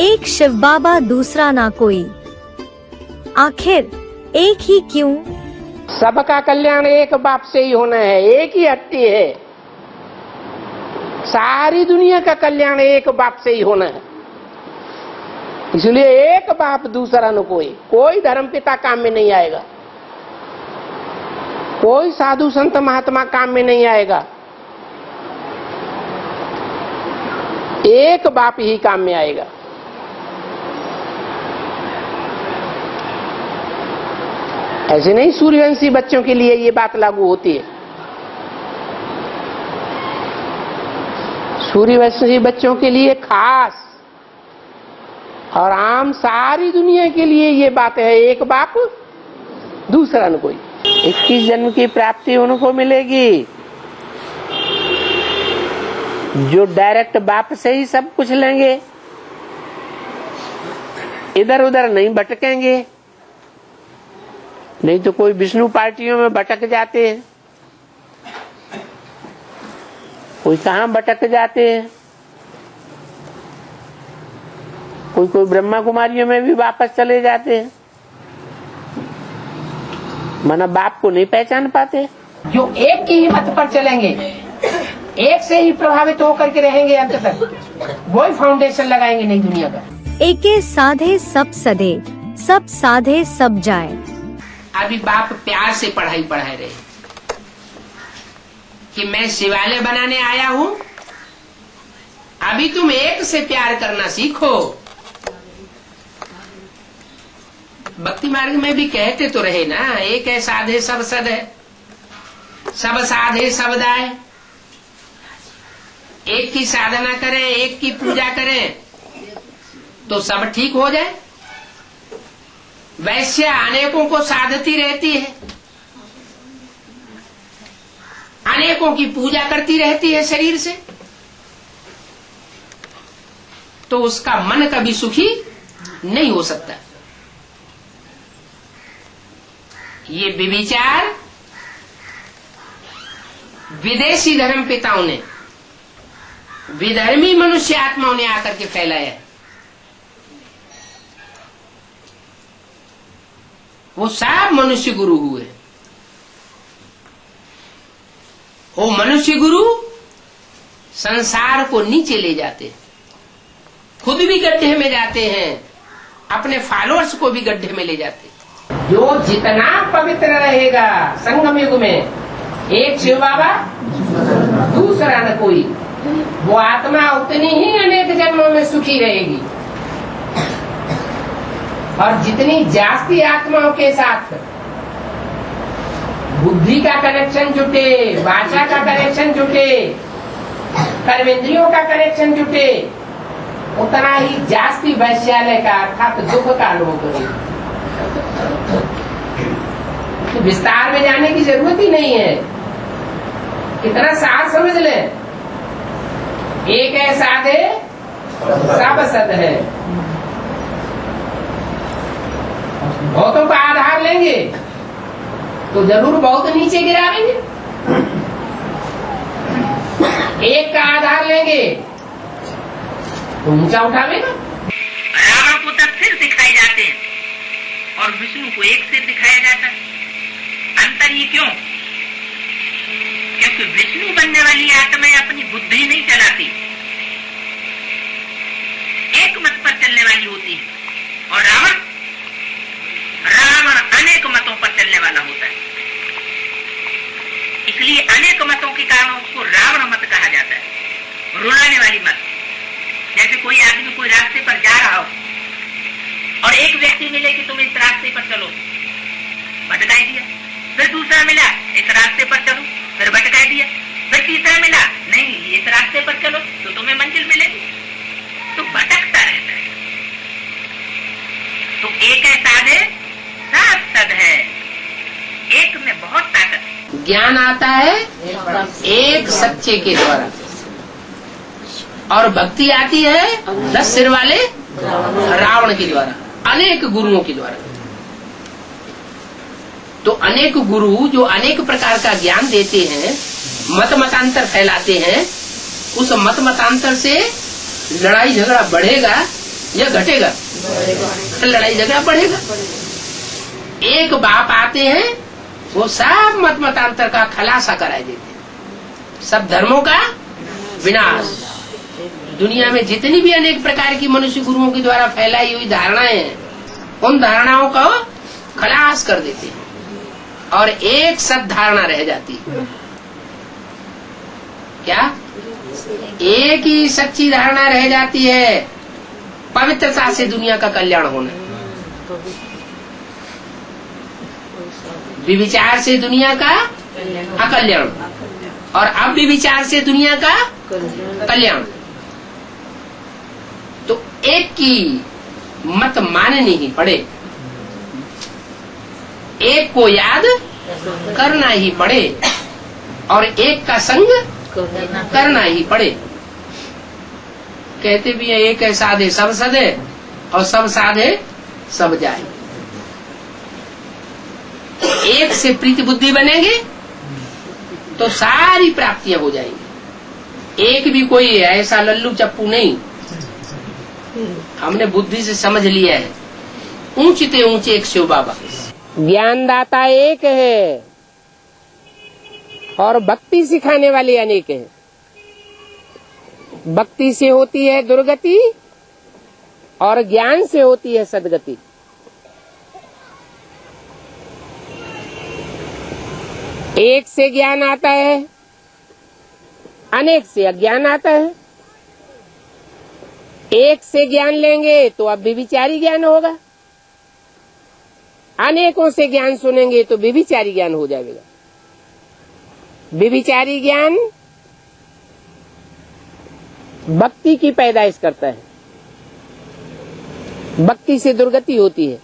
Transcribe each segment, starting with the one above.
एक शिव बाबा दूसरा ना कोई, आखिर एक ही क्यों? सबका कल्याण एक बाप से ही होना है, एक ही हट्टी है। सारी दुनिया का कल्याण एक बाप से ही होना है, इसलिए एक बाप दूसरा न कोई। कोई धर्म पिता काम में नहीं आएगा, कोई साधु संत महात्मा काम में नहीं आएगा, एक बाप ही काम में आएगा। ऐसे नहीं सूर्यवंशी बच्चों के लिए ये बात लागू होती है। सूर्यवंशी बच्चों के लिए खास और आम सारी दुनिया के लिए ये बात है, एक बाप दूसरा न कोई। 21 जन्म की प्राप्ति उनको मिलेगी जो डायरेक्ट बाप से ही सब कुछ लेंगे, इधर उधर नहीं भटकेंगे। नहीं तो कोई विष्णु पार्टियों में भटक जाते हैं, कोई कहाँ भटक जाते हैं, कोई ब्रह्मा कुमारियों में भी वापस चले जाते हैं, माना बाप को नहीं पहचान पाते। जो एक की ही मत पर चलेंगे, एक से ही प्रभावित होकर के रहेंगे अंत तक, वही फाउंडेशन लगाएंगे नई दुनिया का। एके साधे सब सधे, सब साधे सब जाए। अभी बाप प्यार से पढ़ाई पढ़ा रहे कि मैं शिवालय बनाने आया हूँ, अभी तुम एक से प्यार करना सीखो। भक्ति मार्ग में भी कहते तो रहे ना, एक है साधे सब सद है, सब साधे सब दाए। एक की साधना करें, एक की पूजा करें तो सब ठीक हो जाए। वैश्य अनेकों को साधती रहती है, अनेकों की पूजा करती रहती है शरीर से, तो उसका मन कभी सुखी नहीं हो सकता। ये विचार विदेशी धर्म पिताओं ने, विधर्मी मनुष्य आत्माओं ने आकर के फैलाया। वो सब मनुष्य गुरु हुए। वो मनुष्य गुरु संसार को नीचे ले जाते, खुद भी गड्ढे में जाते हैं, अपने फॉलोअर्स को भी गड्ढे में ले जाते। जो जितना पवित्र रहेगा संगम युग में, एक शिव बाबा दूसरा न कोई, वो आत्मा उतनी ही अनेक जन्मों में सुखी रहेगी। और जितनी जास्ती आत्माओं के साथ बुद्धि का कनेक्शन जुटे, वाचा का कनेक्शन जुटे, कर्मेंद्रियों का कनेक्शन जुटे, उतना ही जास्ती वैश्यालय का अर्थात दुख का अनुभव करेगी। तो विस्तार में जाने की जरूरत ही नहीं है, इतना सार समझ ले। एक है साधे सब सद है। बहुतों का आधार लेंगे तो जरूर बहुत नीचे गिरावेंगे, एक का आधार लेंगे तो ऊंचा उठावेगा। रावण को 10 सिर दिखाए जाते हैं और विष्णु को 1 सिर दिखाया जाता है। अंतर ये क्यों? क्योंकि विष्णु बनने वाली आत्माएं अपनी बुद्धि नहीं चलाती, एक मत पर चलने वाली होती है। और रावण अनेक मतों पर चलने वाला होता है, इसलिए अनेक मतों के कारण उसको रावण मत कहा जाता है, रुलाने वाली मत। जैसे कोई आदमी कोई रास्ते पर जा रहा हो और एक व्यक्ति मिले कि तुम इस रास्ते पर चलो, भटकाई दिया। फिर दूसरा मिला, इस रास्ते पर चलो, फिर भटकाई दिया। फिर तीसरा मिला, नहीं इस रास्ते पर चलो तो तुम्हें मंजिल मिलेगी। तो भटकता रहता है। तो एक है साधे सब सद है, एक में बहुत ताकत। ज्ञान आता है एक सच्चे के द्वारा, और भक्ति आती है 10 सिर वाले रावण के द्वारा, अनेक गुरुओं के द्वारा। तो अनेक गुरु जो अनेक प्रकार का ज्ञान देते हैं, मत मतांतर फैलाते हैं, उस मत मतांतर से लड़ाई झगड़ा बढ़ेगा या घटेगा? लड़ाई झगड़ा बढ़ेगा। एक बाप आते हैं, वो सब मत मतांतर का खलासा कराए देते हैं, सब धर्मों का विनाश। दुनिया में जितनी भी अनेक प्रकार की मनुष्य गुरुओं के द्वारा फैलाई हुई धारणाएं हैं, उन धारणाओं को खलास कर देते हैं और एक सद धारणा रह जाती है। क्या? एक ही सच्ची धारणा रह जाती है, पवित्रता से दुनिया का कल्याण होना। विविचार से दुनिया का अकल्याण और अब विविचार से दुनिया का कल्याण। तो एक की मत माननी ही पड़े, एक को याद करना ही पड़े और एक का संग करना ही पड़े। कहते भी है एक है साधे सब सदे और सब साधे सब जाए। एक से प्रीति बुद्धि बनेगी तो सारी प्राप्तियां हो जाएंगी। एक भी कोई ऐसा लल्लू चप्पू नहीं, हमने बुद्धि से समझ लिया है। ऊंचते ऊंचे एक शिव बाबा। ज्ञानदाता एक है और भक्ति सिखाने वाले अनेक हैं। भक्ति से होती है दुर्गति और ज्ञान से होती है सदगति। एक से ज्ञान आता है, अनेक से अज्ञान आता है। एक से ज्ञान लेंगे तो अब व्यभिचारी ज्ञान होगा, अनेकों से ज्ञान सुनेंगे तो व्यभिचारी ज्ञान हो जाएगा। व्यभिचारी ज्ञान भक्ति की पैदाइश करता है, भक्ति से दुर्गति होती है।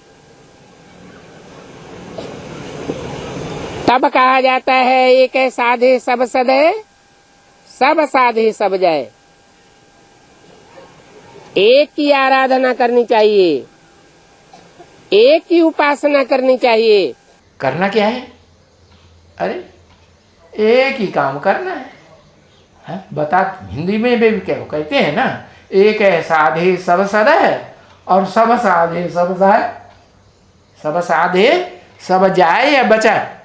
तब कहा जाता है एक है साधे सब सद है, सब साधे सब जाए। एक की आराधना करनी चाहिए, एक की उपासना करनी चाहिए। करना क्या है? अरे एक ही काम करना है, बता। हिंदी में भी क्या कहते हैं ना, एक है साधे सब सद है और सब साधे सब जाए। सब साधे सब जाए या बचाए,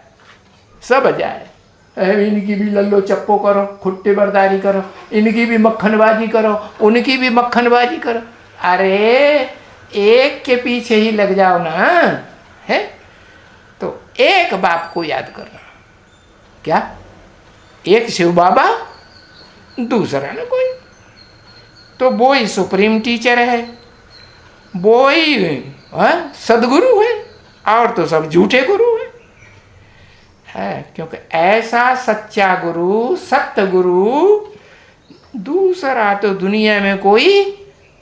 सब जाए। इनकी भी लल्लो चप्पो करो, खुट्टे बरदारी करो, इनकी भी मक्खनबाजी करो, उनकी भी मक्खनबाजी करो। अरे एक के पीछे ही लग जाओ ना, है? तो एक बाप को याद करना। क्या? एक शिव बाबा, दूसरा ना कोई। तो वो ही सुप्रीम टीचर है, वो ही सदगुरु है, और तो सब झूठे गुरु है। क्योंकि ऐसा सच्चा गुरु, सत्य गुरु दूसरा तो दुनिया में कोई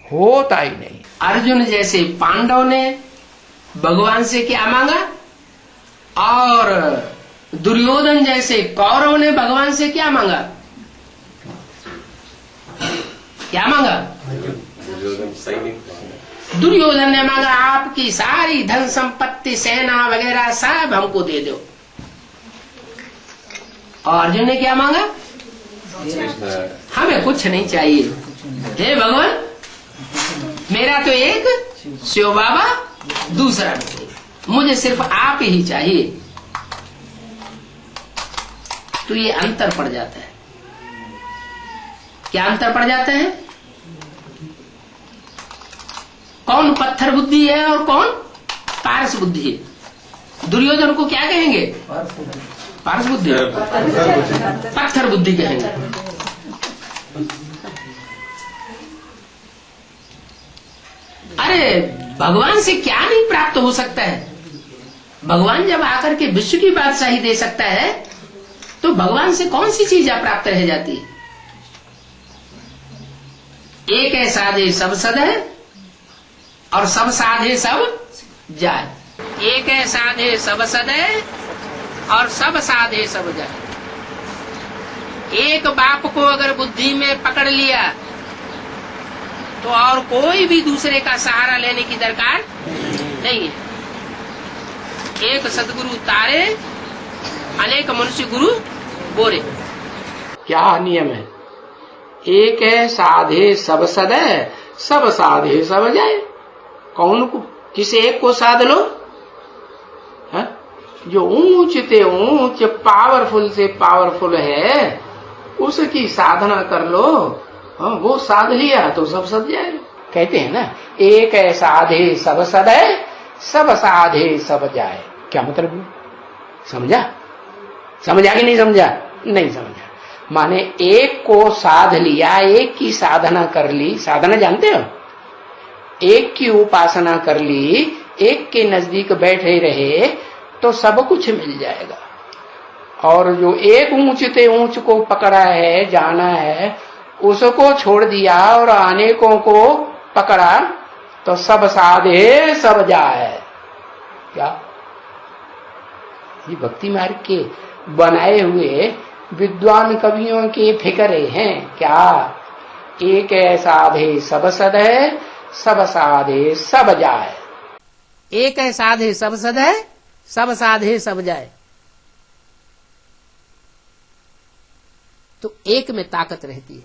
होता ही नहीं। अर्जुन जैसे पांडव ने भगवान से क्या मांगा और दुर्योधन जैसे कौरव ने भगवान से क्या मांगा? क्या मांगा? दुर्योधन ने मांगा आपकी सारी धन संपत्ति, सेना वगैरह सब हमको दे दो। और अर्जुन ने क्या मांगा? हमें कुछ नहीं चाहिए, हे भगवान मेरा तो एक शिव बाबा, दूसरा नहीं, मुझे सिर्फ आप ही चाहिए। तो ये अंतर पड़ जाता है। क्या अंतर पड़ जाता है? कौन पत्थर बुद्धि है और कौन पारस बुद्धि है? दुर्योधन को क्या कहेंगे? पारस बुद्धि, पत्थर बुद्धि कहेंगे। अरे भगवान से क्या नहीं प्राप्त हो सकता है? भगवान जब आकर के विश्व की बादशाही दे सकता है तो भगवान से कौन सी चीज अप्राप्त रह जाती है? एक है साधे सब सद है और सब साधे सब जाए। एक है साधे सब सद है और सब साधे सब जाए। एक बाप को अगर बुद्धि में पकड़ लिया तो और कोई भी दूसरे का सहारा लेने की दरकार नहीं है। एक सदगुरु तारे, अनेक मनुष्य गुरु बोरे। क्या नियम है? एक है साधे सब सदै, सब साधे सब जाए। कौन को, किसी एक को साध लो, है? जो ऊंच ते ऊंच पावरफुल से पावरफुल है उसकी साधना कर लो, हाँ, वो साध लिया तो सब सद जाएगा। कहते हैं ना, एक है साधे सब सदै, सब साधे सब जाए। क्या मतलब, समझा? समझा कि नहीं समझा? नहीं समझा। माने एक को साध लिया, एक की साधना कर ली। साधना जानते हो? एक की उपासना कर ली, एक के नजदीक बैठे रहे तो सब कुछ मिल जाएगा। और जो एक ऊंच ते ऊंच को पकड़ा है, जाना है, उसको छोड़ दिया और अनेकों को पकड़ा तो सब साधे सब जाए। क्या ये भक्ति मार्ग के बनाए हुए विद्वान कवियों के फिक्रे हैं क्या? एक है साधे सब सदै, सब साधे सब जाए। एक है साधे सब सदै, सब साधे सब जाए। तो एक में ताकत रहती है।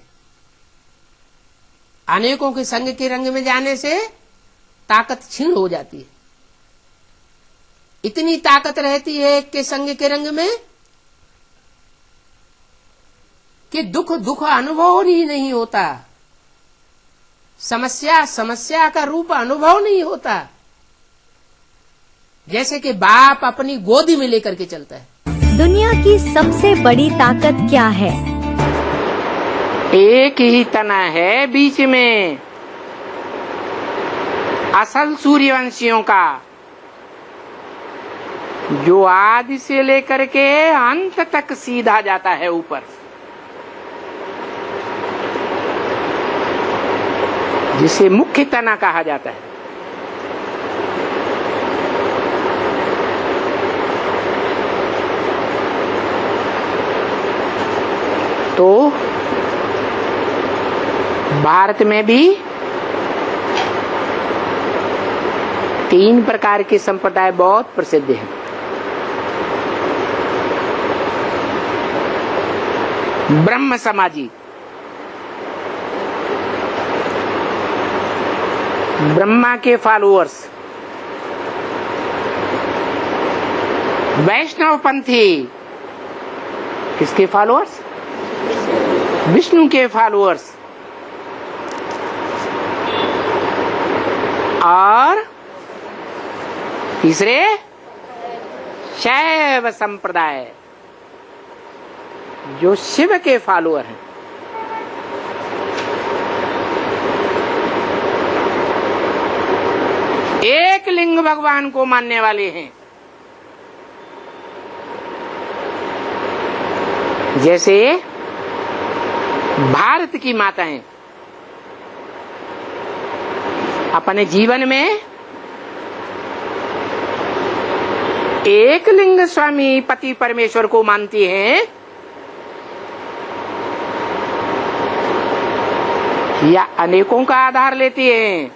अनेकों के संग के रंग में जाने से ताकत क्षीण हो जाती है। इतनी ताकत रहती है एक के संग के रंग में कि दुख दुख अनुभव ही नहीं होता, समस्या समस्या का रूप अनुभव नहीं होता। जैसे कि बाप अपनी गोदी में लेकर के चलता है। दुनिया की सबसे बड़ी ताकत क्या है? एक ही तना है बीच में, असल सूर्यवंशियों का, जो आदि से लेकर के अंत तक सीधा जाता है ऊपर, जिसे मुख्य तना कहा जाता है। तो भारत में भी 3 प्रकार के संप्रदाय बहुत प्रसिद्ध हैं। ब्रह्म समाजी, ब्रह्मा के फॉलोअर्स, वैष्णव पंथी, किसके फॉलोअर्स? विष्णु के फॉलोअर्स, और तीसरे शैव संप्रदाय, जो शिव के फॉलोअर हैं। एक लिंग भगवान को मानने वाले हैं। जैसे भारत की माताएं अपने जीवन में एक लिंग स्वामी पति परमेश्वर को मानती हैं, या अनेकों का आधार लेती हैं।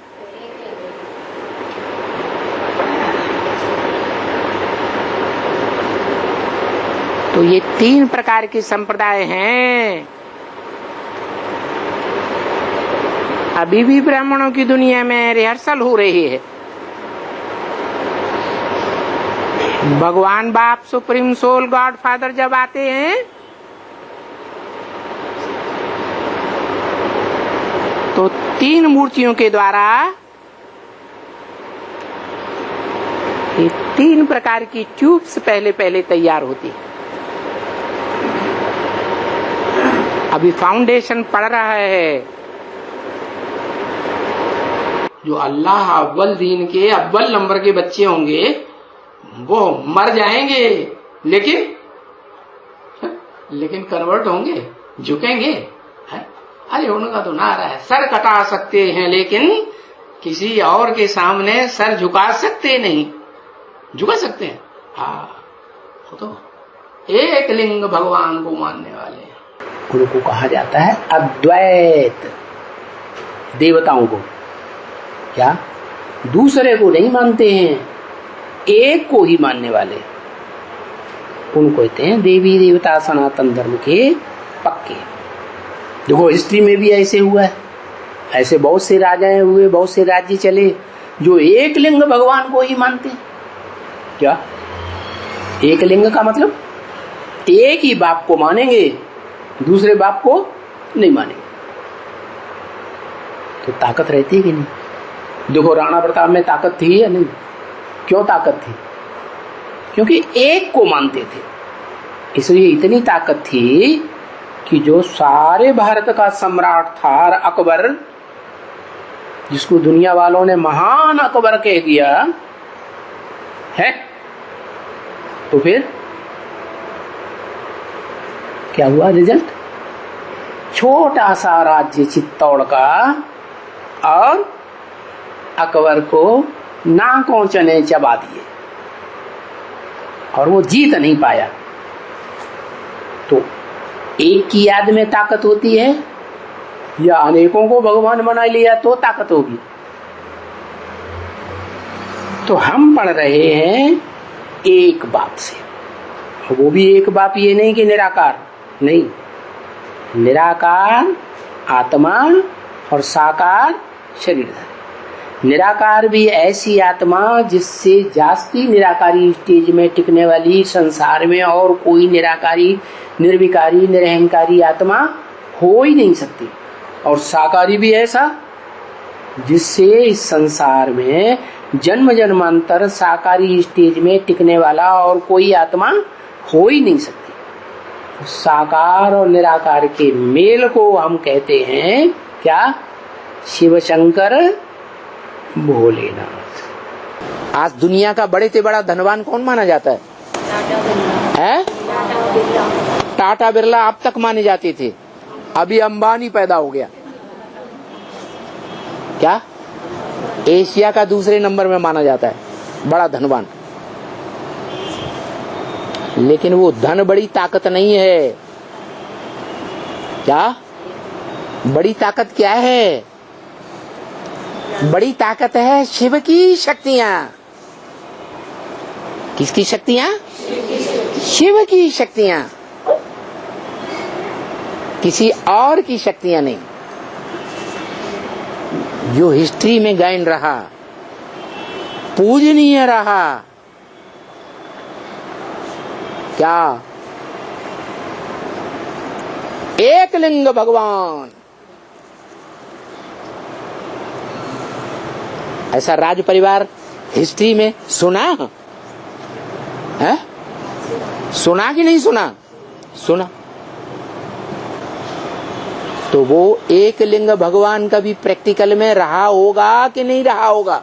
तो ये 3 प्रकार के संप्रदाय हैं। अभी भी ब्राह्मणों की दुनिया में रिहर्सल हो रही है। भगवान बाप सुप्रीम सोल गॉड फादर जब आते हैं तो 3 मूर्तियों के द्वारा ये 3 प्रकार की ट्यूब्स पहले तैयार होती है। अभी फाउंडेशन पड़ रहा है। जो अल्लाह अव्वल दीन के अव्वल नंबर के बच्चे होंगे वो मर जाएंगे, लेकिन कन्वर्ट होंगे, झुकेंगे। अरे उनका तो नारा है, सर कटा सकते हैं लेकिन किसी और के सामने सर झुका सकते नहीं। झुका सकते हैं, हाँ, तो एक लिंग भगवान को मानने वाले उनको कहा जाता है अद्वैत। देवताओं को क्या दूसरे को नहीं मानते हैं, एक को ही मानने वाले उनको कहते हैं देवी देवता सनातन धर्म के पक्के। देखो हिस्ट्री में भी ऐसे हुआ है, ऐसे बहुत से राजाएं हुए, बहुत से राज्य चले जो एक लिंग भगवान को ही मानते। क्या एक लिंग का मतलब? एक ही बाप को मानेंगे, दूसरे बाप को नहीं मानेंगे। तो ताकत रहती है कि नहीं? देखो राणा प्रताप में ताकत थी या नहीं? क्यों ताकत थी? क्योंकि एक को मानते थे, इसलिए इतनी ताकत थी कि जो सारे भारत का सम्राट था अकबर, जिसको दुनिया वालों ने महान अकबर कह दिया है, तो फिर क्या हुआ रिजल्ट? छोटा सा राज्य चित्तौड़ का और अकबर को नाकों चने चबा दिए और वो जीत नहीं पाया। तो एक की याद में ताकत होती है या अनेकों को भगवान बना लिया तो ताकत होगी? तो हम पढ़ रहे हैं एक बाप से, वो भी एक बाप, ये नहीं कि निराकार, नहीं, निराकार आत्मा और साकार शरीरधारी। निराकार भी ऐसी आत्मा जिससे जास्ती निराकारी स्टेज में टिकने वाली संसार में और कोई निराकारी, निर्विकारी, निरहंकारी आत्मा हो ही नहीं सकती। और साकारी भी ऐसा जिससे इस संसार में जन्म जन्मांतर साकारी स्टेज में टिकने वाला और कोई आत्मा हो ही नहीं सकती। साकार और निराकार के मेल को हम कहते हैं क्या? शिव शंकर भोलेनाथ। आज दुनिया का बड़े से बड़ा धनवान कौन माना जाता है? टाटा बिरला अब तक माने जाते थे, अभी अंबानी पैदा हो गया। क्या? एशिया का दूसरे नंबर में माना जाता है बड़ा धनवान। लेकिन वो धन बड़ी ताकत नहीं है। क्या बड़ी ताकत क्या है? बड़ी ताकत है शिव की शक्तियां। किसकी शक्तियां? शिव की शक्तियां, किसी और की शक्तियां नहीं। जो हिस्ट्री में गायन रहा, पूजनीय रहा, क्या? एक लिंग भगवान। ऐसा राज परिवार हिस्ट्री में सुना है? सुना कि नहीं सुना? सुना। तो वो एक लिंग भगवान कभी प्रैक्टिकल में रहा होगा कि नहीं रहा होगा?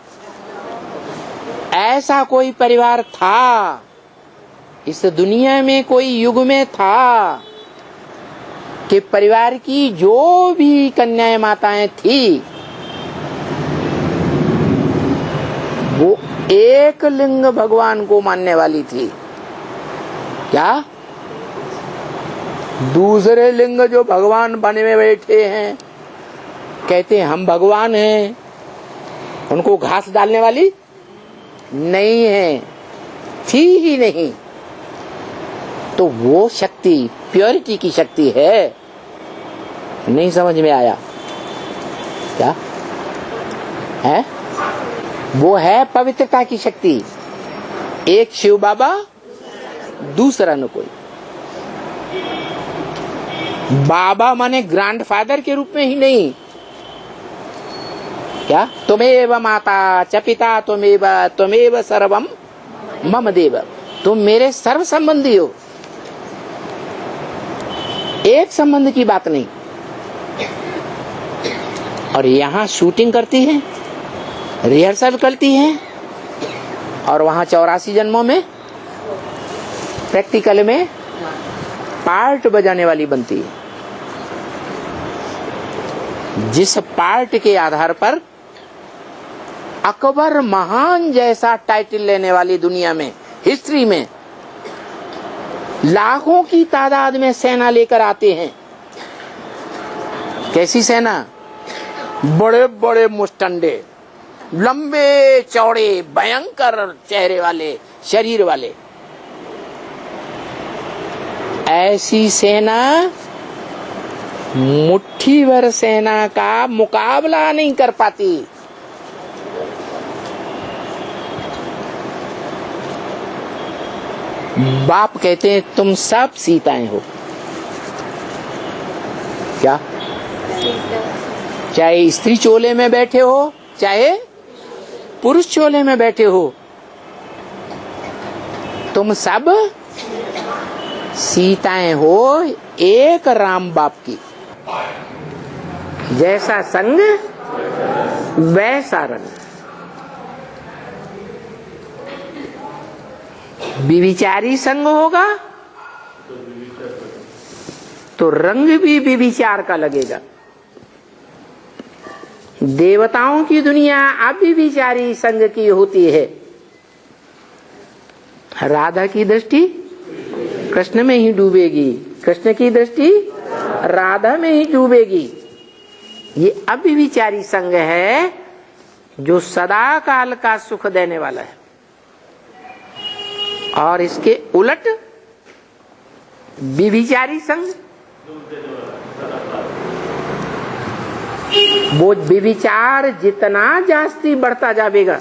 ऐसा कोई परिवार था इस दुनिया में, कोई युग में था कि परिवार की जो भी कन्याएं माताएं थी वो एक लिंग भगवान को मानने वाली थी। क्या? दूसरे लिंग जो भगवान बने में बैठे हैं, कहते हैं हम भगवान हैं, उनको घास डालने वाली नहीं है, थी ही नहीं। तो वो शक्ति प्योरिटी की शक्ति है। नहीं समझ में आया? क्या है? वो है पवित्रता की शक्ति। एक शिव बाबा, दूसरा न कोई। बाबा माने ग्रैंडफादर के रूप में ही नहीं। क्या? तुमेव माता च पिता तुमेव सर्वम मम देव। तुम मेरे सर्व संबंधी हो, एक संबंध की बात नहीं। और यहाँ शूटिंग करती है, रिहर्सल करती है, और वहां 84 जन्मों में प्रैक्टिकल में पार्ट बजाने वाली बनती है। जिस पार्ट के आधार पर अकबर महान जैसा टाइटल लेने वाली दुनिया में, हिस्ट्री में लाखों की तादाद में सेना लेकर आते हैं। कैसी सेना? बड़े बड़े मुस्टंडे, लंबे चौड़े, भयंकर चेहरे वाले, शरीर वाले। ऐसी सेना मुट्ठी भर सेना का मुकाबला नहीं कर पाती। बाप कहते हैं तुम सब सीताएं हो। क्या? चाहे स्त्री चोले में बैठे हो, चाहे पुरुष चोले में बैठे हो, तुम सब सीताएं हो एक राम बाप की। जैसा संग वैसा रंग। विविचारी संग होगा तो रंग भी विविचार का लगेगा। देवताओं की दुनिया अब विविचारी संग की होती है। राधा की दृष्टि कृष्ण में ही डूबेगी, कृष्ण की दृष्टि राधा में ही डूबेगी। ये अव्यभिचारी संग है जो सदा काल का सुख देने वाला है। और इसके उलट विभिचारी संग, वो विविचार जितना जास्ती बढ़ता जाएगा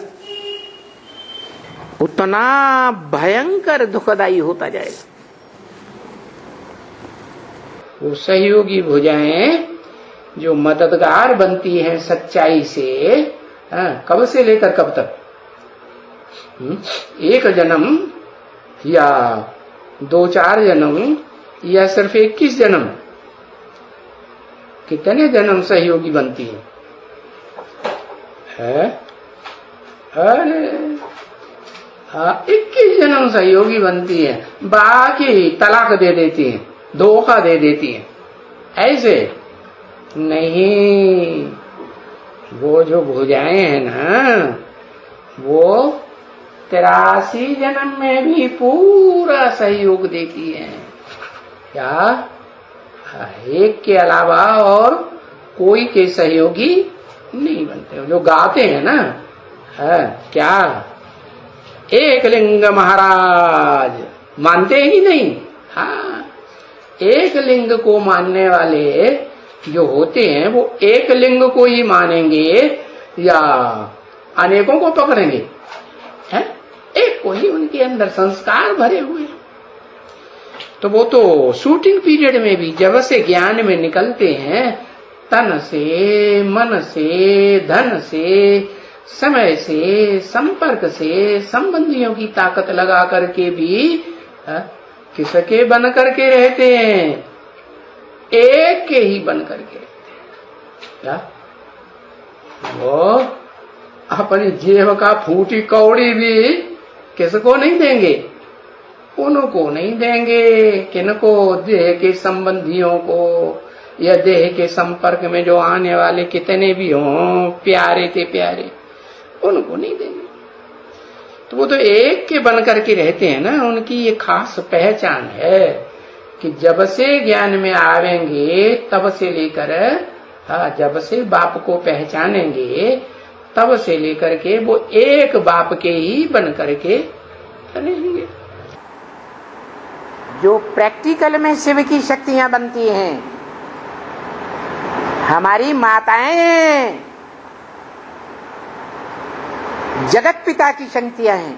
उतना भयंकर दुखदाई होता जाएगा। वो सहयोगी भुजाएं जो मददगार बनती हैं सच्चाई से, कब से लेकर कब तक? एक जन्म या 2-4 जन्म या सिर्फ 21 जन्म? कितने जन्म सहयोगी बनती है? अरे 21 जन्म सहयोगी बनती है, बाकी तलाक दे देती है, धोखा दे देती है। ऐसे नहीं, वो जो भुजाएं हैं ना, वो 83 जन्म में भी पूरा सहयोग देती है। क्या? एक के अलावा और कोई के सहयोगी नहीं बनते। जो गाते हैं ना, क्या एक लिंग महाराज मानते ही नहीं। हाँ, एक लिंग को मानने वाले जो होते हैं वो एक लिंग को ही मानेंगे या अनेकों को पकड़ेंगे? है एक को ही, उनके अंदर संस्कार भरे हुए हैं। तो वो तो शूटिंग पीरियड में भी जब से ज्ञान में निकलते हैं, तन से, मन से, धन से, समय से, संपर्क से, संबंधियों की ताकत लगा करके भी किसके बन करके रहते हैं? एक के ही बन करके रहते हैं। वो अपनी जेब का फूटी कौड़ी भी किसको नहीं देंगे? उनको नहीं देंगे। किनको? देह के संबंधियों को, या देह के संपर्क में जो आने वाले कितने भी हों, प्यारे के प्यारे, उनको नहीं देंगे। तो वो तो एक के बन करके रहते हैं ना। उनकी ये खास पहचान है कि जब से ज्ञान में आवेंगे तब से लेकर, जब से बाप को पहचानेंगे तब से लेकर के वो एक बाप के ही बन करके रहेंगे। जो प्रैक्टिकल में शिव की शक्तियां बनती हैं, हमारी माताएं जगत पिता की शक्तियां हैं।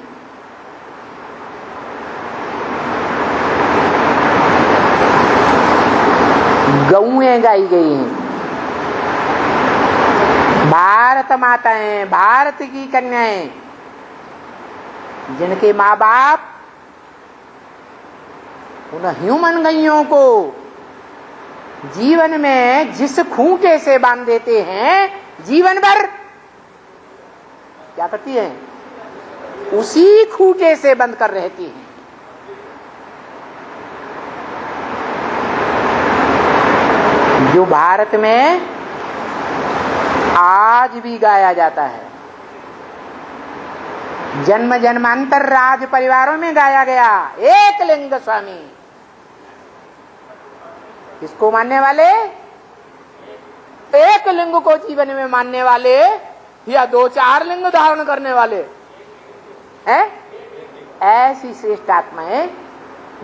गौएं गाई गई हैं, भारत माताएं, भारत की कन्याएं, जिनके माँ बाप उन ह्यूमन गैयों को जीवन में जिस खूंटे से बांध देते हैं, जीवन भर क्या करती है? उसी खूंटे से बंद कर रहती है। जो भारत में आज भी गाया जाता है, जन्म जन्मांतर राज परिवारों में गाया गया। एक लिंग स्वामी किसको मानने वाले? एक लिंग को जीवन में मानने वाले या 2-4 लिंग धारण करने वाले हैं? ऐसी श्रेष्ठ आत्माएं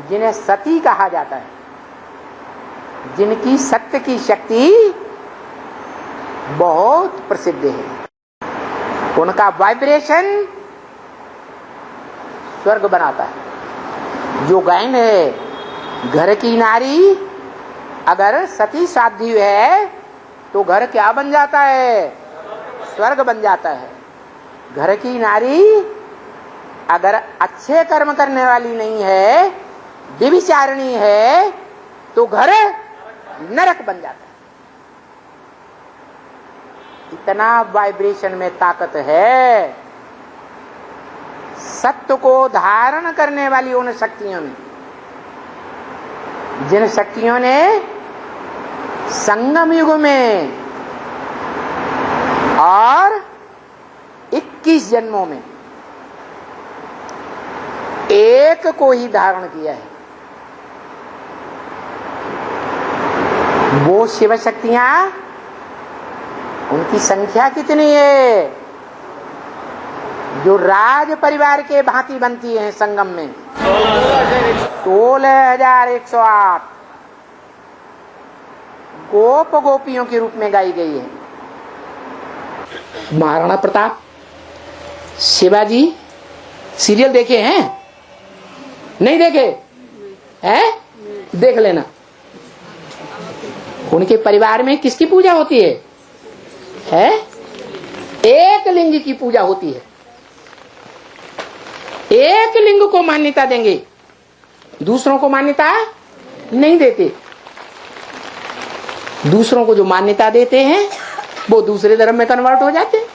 जिन्हें सती कहा जाता है। जिनकी सत्य की शक्ति बहुत प्रसिद्ध है, उनका वाइब्रेशन स्वर्ग बनाता है। जो गायन है, घर की नारी अगर सती साध्वी है तो घर क्या बन जाता है? स्वर्ग बन जाता है। घर की नारी अगर अच्छे कर्म करने वाली नहीं है, व्यभिचारिणी है, तो घर नरक बन जाता है। इतना वाइब्रेशन में ताकत है। सत्य को धारण करने वाली उन शक्तियों में, जिन शक्तियों ने संगम युग में और 21 जन्मों में एक को ही धारण किया है, वो शिव शक्तियां, उनकी संख्या कितनी है? जो राज परिवार के भांति बनती है संगम में 16,108 गोप गोपियों के रूप में गाई गई है। महाराणा प्रताप, शिवाजी सीरियल देखे हैं? नहीं देखे हैं? देख लेना। उनके परिवार में किसकी पूजा होती है? एक लिंग की पूजा होती है। एक लिंग को मान्यता देंगे, दूसरों को मान्यता नहीं देते। दूसरों को जो मान्यता देते हैं वो दूसरे धर्म में कन्वर्ट हो जाते हैं।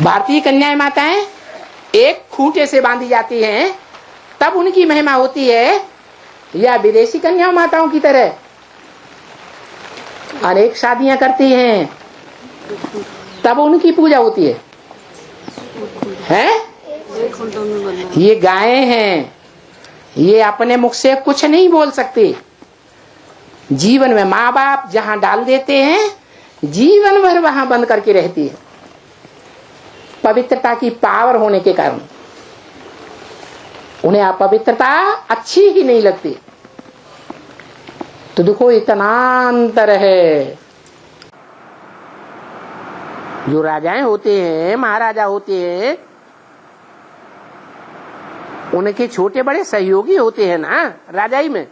भारतीय कन्याएं माताएं एक खूंटे से बांधी जाती हैं तब उनकी महिमा होती है, या विदेशी कन्या माताओं की तरह अनेक शादियां करती हैं तब उनकी पूजा होती है? ये गायें हैं, ये अपने मुख से कुछ नहीं बोल सकते। जीवन में माँ बाप जहां डाल देते हैं, जीवन भर वहां बंद करके रहती है, पवित्रता की पावर होने के कारण। उन्हें अपवित्रता अच्छी ही नहीं लगती। तो देखो इतना अंतर है। जो राजाएं होते हैं, महाराजा होते हैं, उनके छोटे बड़े सहयोगी होते हैं ना राजाई में,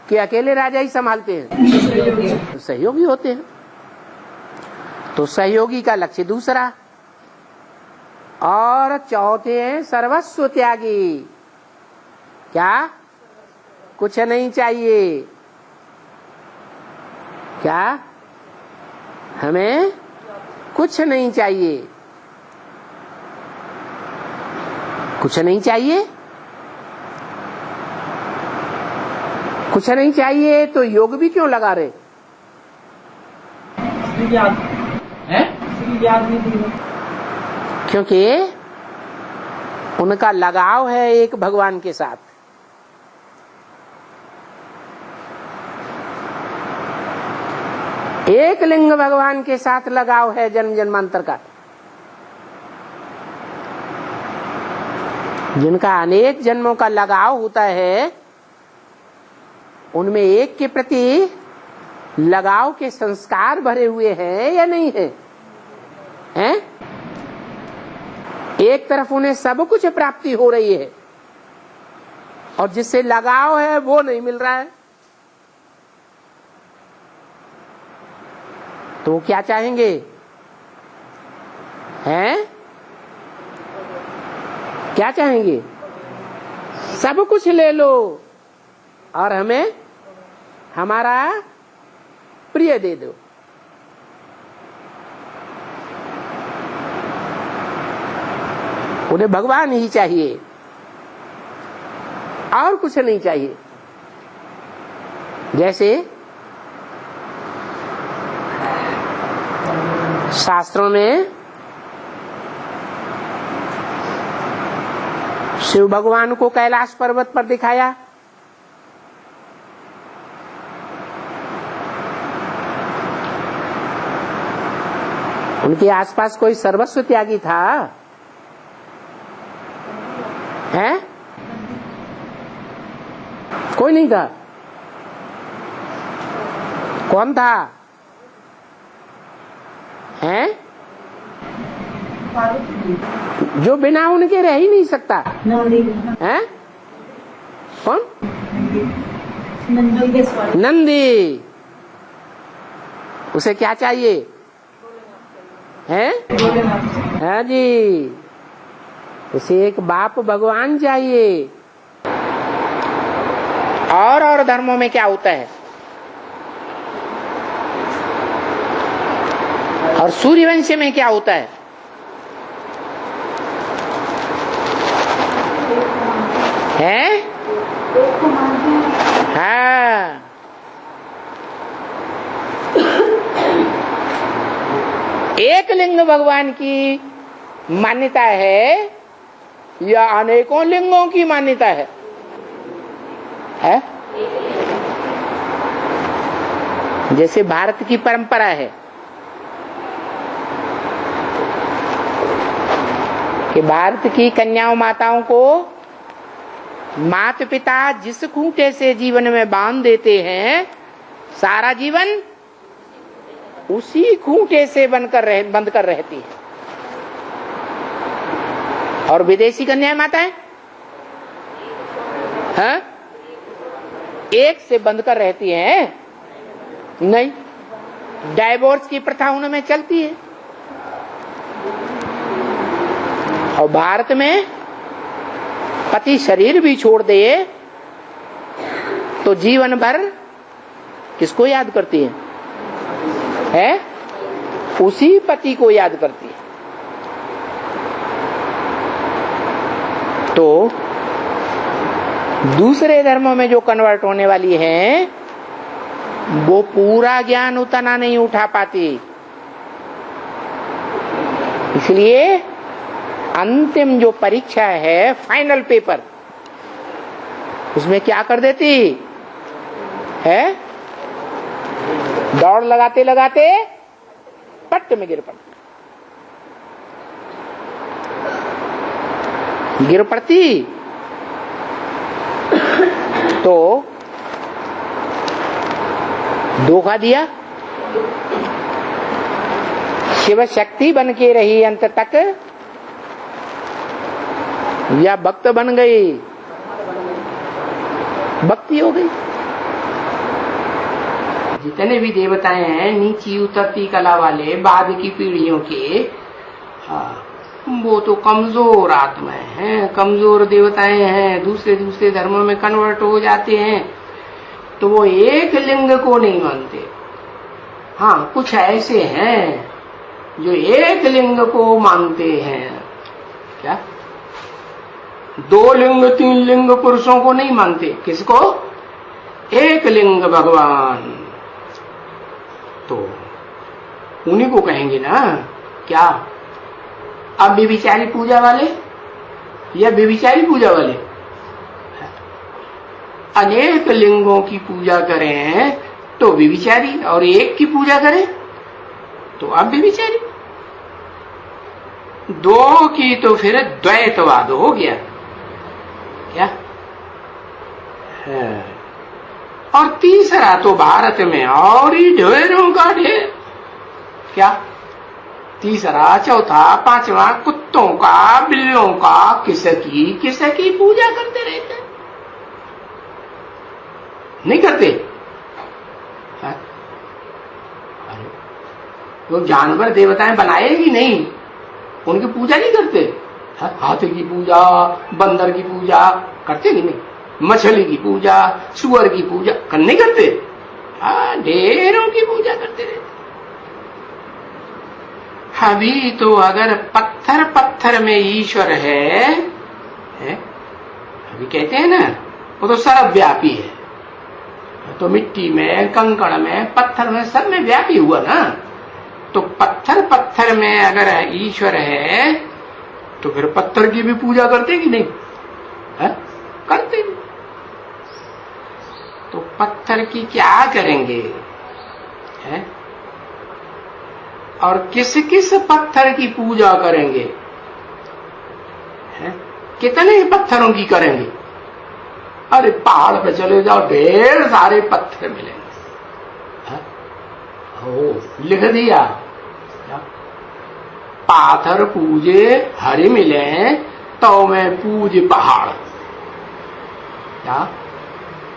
कि अकेले राजा ही संभालते हैं? सहयोगी होते हैं। तो सहयोगी का लक्ष्य दूसरा। और चौथे हैं सर्वस्व त्यागी। क्या? कुछ नहीं चाहिए। क्या? हमें कुछ नहीं चाहिए। कुछ नहीं चाहिए। कुछ नहीं चाहिए तो योग भी क्यों लगा रहे? क्योंकि उनका लगाव है एक भगवान के साथ। एक लिंग भगवान के साथ लगाव है जन्म जन्मांतर का। जिनका अनेक जन्मों का लगाव होता है, उनमें एक के प्रति लगाव के संस्कार भरे हुए हैं या नहीं है? हैं? एक तरफ उन्हें सब कुछ प्राप्ति हो रही है और जिससे लगाव है वो नहीं मिल रहा है, तो क्या चाहेंगे? हैं? क्या चाहेंगे? सब कुछ ले लो और हमें हमारा प्रिय दे दो। उन्हें भगवान ही चाहिए और कुछ नहीं चाहिए। जैसे शास्त्रों में शिव भगवान को कैलाश पर्वत पर दिखाया, उनके आसपास कोई सर्वस्व त्यागी था? है? कोई नहीं था। कौन था? हैं? जो बिना उनके रह ही नहीं सकता। हैं? कौन? नंदी। उसे क्या चाहिए? हैं? हाँ जी, उसे एक बाप भगवान चाहिए। और धर्मों में क्या होता है? और सूर्यवंश में क्या होता है? हैं? हाँ, एक लिंग भगवान की मान्यता है या अनेकों लिंगों की मान्यता है? जैसे भारत की परंपरा है कि भारत की कन्याओं माताओं को माता पिता जिस खूंटे से जीवन में बांध देते हैं, सारा जीवन उसी खूंटे से बंद कर रहती है। और विदेशी कन्याएं माताएं हाँ, एक से बंद कर रहती हैं? नहीं, डाइवोर्स की प्रथा उनमें चलती है। और भारत में पति शरीर भी छोड़ दे तो जीवन भर किसको याद करती है? उसी पति को याद करती है। तो दूसरे धर्मों में जो कन्वर्ट होने वाली हैं, वो पूरा ज्ञान उतना नहीं उठा पाती। इसलिए अंतिम जो परीक्षा है, फाइनल पेपर, उसमें क्या कर देती है? दौड़ लगाते लगाते पट्ट में गिर पड़ती। तो धोखा दिया। शिव शक्ति बन के रही अंत तक या भक्त बन गई? भक्ति हो गई। जितने भी देवताएं हैं नीची उतरती कला वाले बाद की पीढ़ियों के, वो तो कमजोर आत्माएं हैं, कमजोर देवताएं हैं, दूसरे धर्मों में कन्वर्ट हो जाते हैं। तो वो एक लिंग को नहीं मानते। हाँ, कुछ ऐसे हैं जो एक लिंग को मानते हैं। क्या? 2 लिंग 3 लिंग पुरुषों को नहीं मानते। किसको? एक लिंग भगवान। तो उन्हीं को कहेंगे ना। क्या? अब व्यभिचारी पूजा वाले या व्यभिचारी पूजा वाले अनेक लिंगों की पूजा करें तो व्यभिचारी, और एक की पूजा करें तो अब व्यभिचारी। 2 की तो फिर द्वैतवाद हो गया। क्या है? और तीसरा तो भारत में और ही ढेरों का ढेर। क्या? तीसरा, चौथा, पांचवा कुत्तों का, बिल्लों का, किसकी पूजा करते रहते हैं? नहीं करते? वो जानवर देवताएं बनाए ही नहीं, उनकी पूजा नहीं करते। हाथी की पूजा, बंदर की पूजा करते कि नहीं? मछली की पूजा, सुअर की पूजा नहीं करते? ढेरों की पूजा करते रहते। अभी तो अगर पत्थर में ईश्वर है, अभी कहते हैं ना, वो तो सर्वव्यापी है। तो मिट्टी में, कंकड़ में, पत्थर में, सब में व्यापी हुआ ना। तो पत्थर में अगर ईश्वर है तो फिर पत्थर की भी पूजा करते कि नहीं? करते। तो पत्थर की क्या करेंगे? और किस पत्थर की पूजा करेंगे? कितने पत्थरों की करेंगे? अरे पहाड़ पे चले जाओ, ढेर सारे पत्थर मिलेंगे। हो लिख दिया, पाथर पूजे हरि मिले तो मैं पूज पहाड़। क्या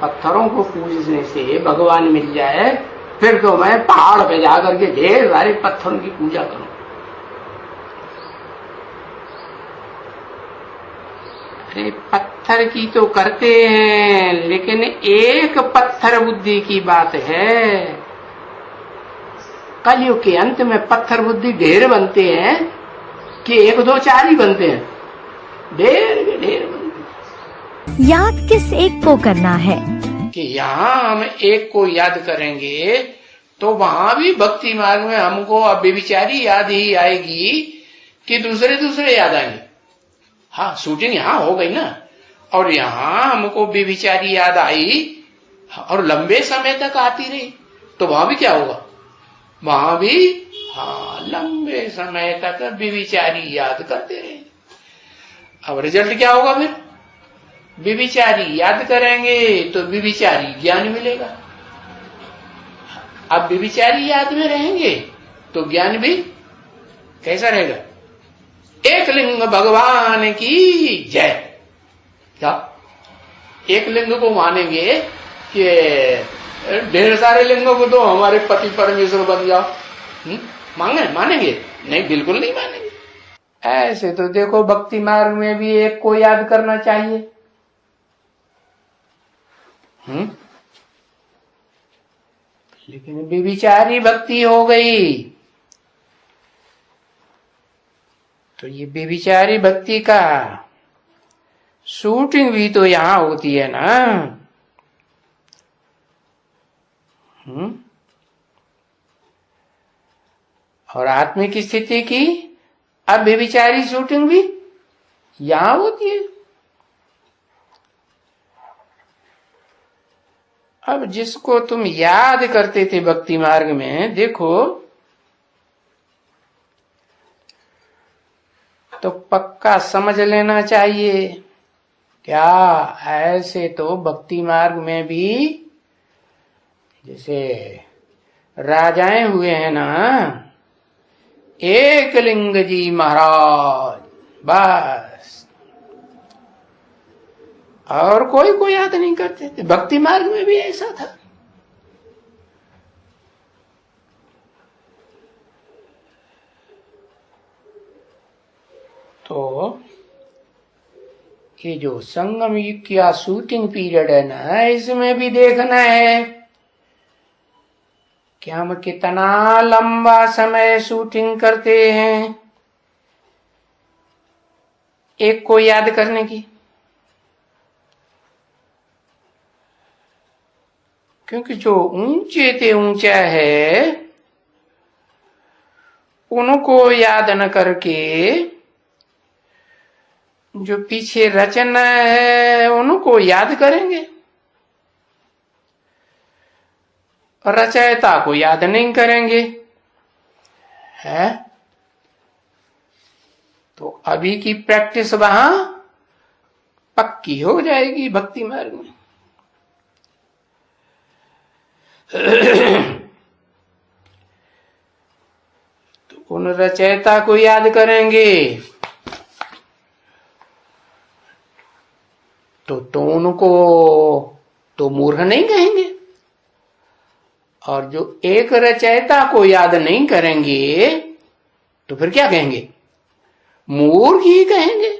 पत्थरों को पूजने से भगवान मिल जाए, फिर तो मैं पहाड़ पे जाकर के ढेर सारे पत्थरों की पूजा करूं। अरे पत्थर की तो करते हैं, लेकिन एक पत्थर बुद्धि की बात है। कलयुग के अंत में पत्थर बुद्धि ढेर बनते हैं कि एक दो चार ही बनते हैं, ढेर के ढेर बनते हैं। याद किस एक को करना है? कि यहाँ हम एक को याद करेंगे तो वहां भी भक्ति मार्ग में हमको अब बेविचारी याद ही आएगी कि दूसरे याद आएंगे। हाँ, शूटिंग यहाँ हो गई ना, और यहाँ हमको बेविचारी याद आई और लंबे समय तक आती रही, तो वहां भी क्या होगा? वहां भी हाँ लंबे समय तक बेविचारी याद करते रहे। अब रिजल्ट क्या होगा? फिर बेविचारी याद करेंगे तो बेविचारी ज्ञान मिलेगा। अब बेविचारी याद में रहेंगे तो ज्ञान भी कैसा रहेगा? एक लिंग भगवान की जय। क्या एक लिंग को मानेंगे कि ढेर सारे लिंगों को तो हमारे पति परमेश्वर बन जाओ? मानेंगे? नहीं, बिल्कुल नहीं मानेंगे। ऐसे तो देखो भक्ति मार्ग में भी एक को याद करना चाहिए। लेकिन बेविचारी भक्ति हो गई तो ये बेविचारी भक्ति का शूटिंग भी तो यहां होती है ना। और आत्मिक स्थिति की अब बेविचारी शूटिंग भी यहां होती है। अब जिसको तुम याद करते थे भक्ति मार्ग में, देखो तो पक्का समझ लेना चाहिए, क्या ऐसे तो भक्ति मार्ग में भी जैसे राजाएं हुए हैं ना, एक लिंग जी महाराज बस, और कोई को याद नहीं करते थे। भक्ति मार्ग में भी ऐसा था। तो ये जो संगम युग का शूटिंग पीरियड है ना, इसमें भी देखना है कि हम कितना लंबा समय शूटिंग करते हैं एक को याद करने की। क्योंकि जो ऊंचे ते ऊंचा है उनको याद न करके जो पीछे रचना है उनको याद करेंगे, और रचयिता को याद नहीं करेंगे, है? तो अभी की प्रैक्टिस वहां पक्की हो जाएगी भक्ति मार्ग में। तो उन रचयिता को याद करेंगे तो उनको तो मूर्ख नहीं कहेंगे, और जो एक रचयिता को याद नहीं करेंगे तो फिर क्या कहेंगे? मूर्ख ही कहेंगे।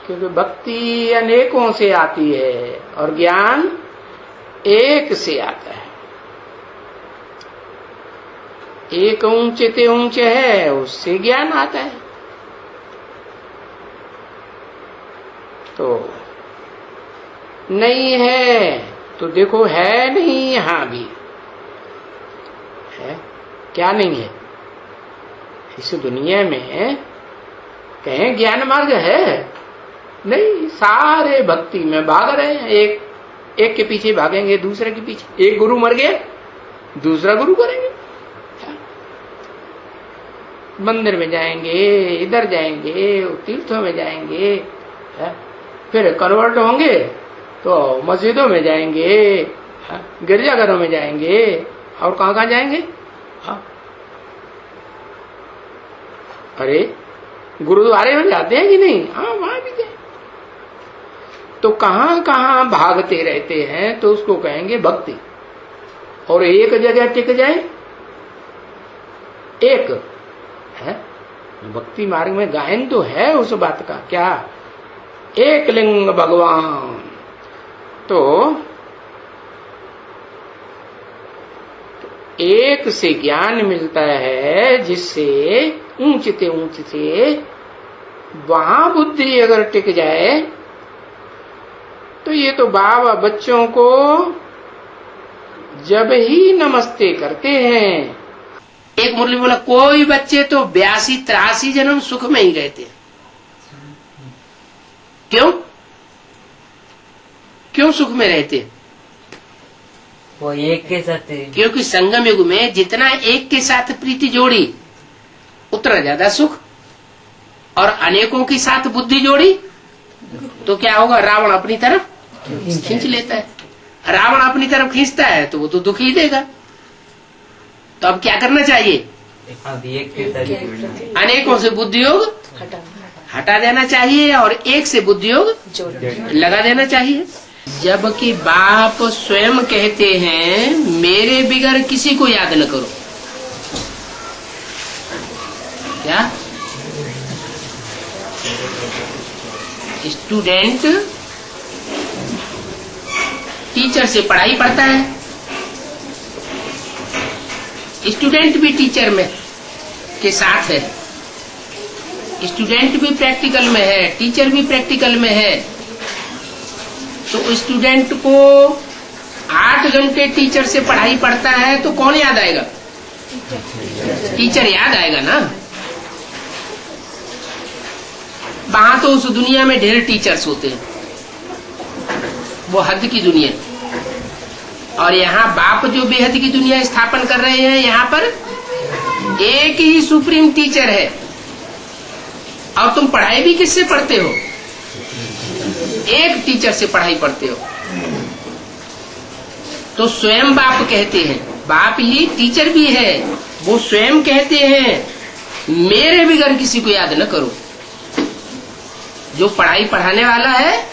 क्योंकि भक्ति अनेकों से आती है और ज्ञान एक से आता है। एक ऊंचे ते ऊंचे है, उससे ज्ञान आता है। तो नहीं है तो देखो है नहीं, यहां भी है। क्या नहीं है? इस दुनिया में कहें ज्ञान मार्ग है नहीं, सारे भक्ति में भाग रहे हैं। एक के पीछे भागेंगे, दूसरे के पीछे। एक गुरु मर गया, दूसरा गुरु करेंगे। मंदिर में जाएंगे, इधर जाएंगे, तीर्थों में जाएंगे, फिर कन्वर्ट होंगे तो मस्जिदों में जाएंगे, गिरजाघरों में जाएंगे, और कहाँ कहाँ जाएंगे? हाँ। अरे गुरुद्वारे में जाते हैं कि नहीं? हाँ, वहां भी गए। तो कहां कहां भागते रहते हैं, तो उसको कहेंगे भक्ति। और एक जगह टिक जाए, एक है भक्ति मार्ग में गायन तो है उस बात का, क्या? एक लिंग भगवान। तो एक से ज्ञान मिलता है, जिससे ऊंचते वहां बुद्धि अगर टिक जाए, तो ये तो बाबा बच्चों को जब ही नमस्ते करते हैं। एक मुरली बोला, कोई बच्चे तो 82-83 जन्म सुख में ही रहते हैं। क्यों सुख में रहते हैं? वो एक के साथ क्योंकि संगम युग में जितना एक के साथ प्रीति जोड़ी उतना ज्यादा सुख, और अनेकों के साथ बुद्धि जोड़ी तो क्या होगा? रावण अपनी तरफ खींच लेता है। रावण अपनी तरफ खींचता है तो वो तो दुख ही देगा। तो अब क्या करना चाहिए? एक के साथ अनेकों से बुद्धि योग हटा देना चाहिए और एक से बुद्धि योग लगा देना चाहिए। जबकि बाप स्वयं कहते हैं, मेरे बिगर किसी को याद न करो। क्या? स्टूडेंट टीचर से पढ़ाई पढ़ता है, स्टूडेंट भी टीचर में के साथ है, स्टूडेंट भी प्रैक्टिकल में है, टीचर भी प्रैक्टिकल में है। तो स्टूडेंट को 8 घंटे टीचर से पढ़ाई पढ़ता है तो कौन याद आएगा? टीचर याद आएगा ना। वहां तो उस दुनिया में ढेर टीचर्स होते हैं, वो हद की दुनिया। और यहाँ बाप जो बेहद की दुनिया स्थापन कर रहे हैं, यहाँ पर एक ही सुप्रीम टीचर है। और तुम पढ़ाई भी किससे पढ़ते हो? एक टीचर से पढ़ाई पढ़ते हो। तो स्वयं बाप कहते हैं, बाप ही टीचर भी है, वो स्वयं कहते हैं, मेरे बिगर किसी को याद न करो। जो पढ़ाई पढ़ाने वाला है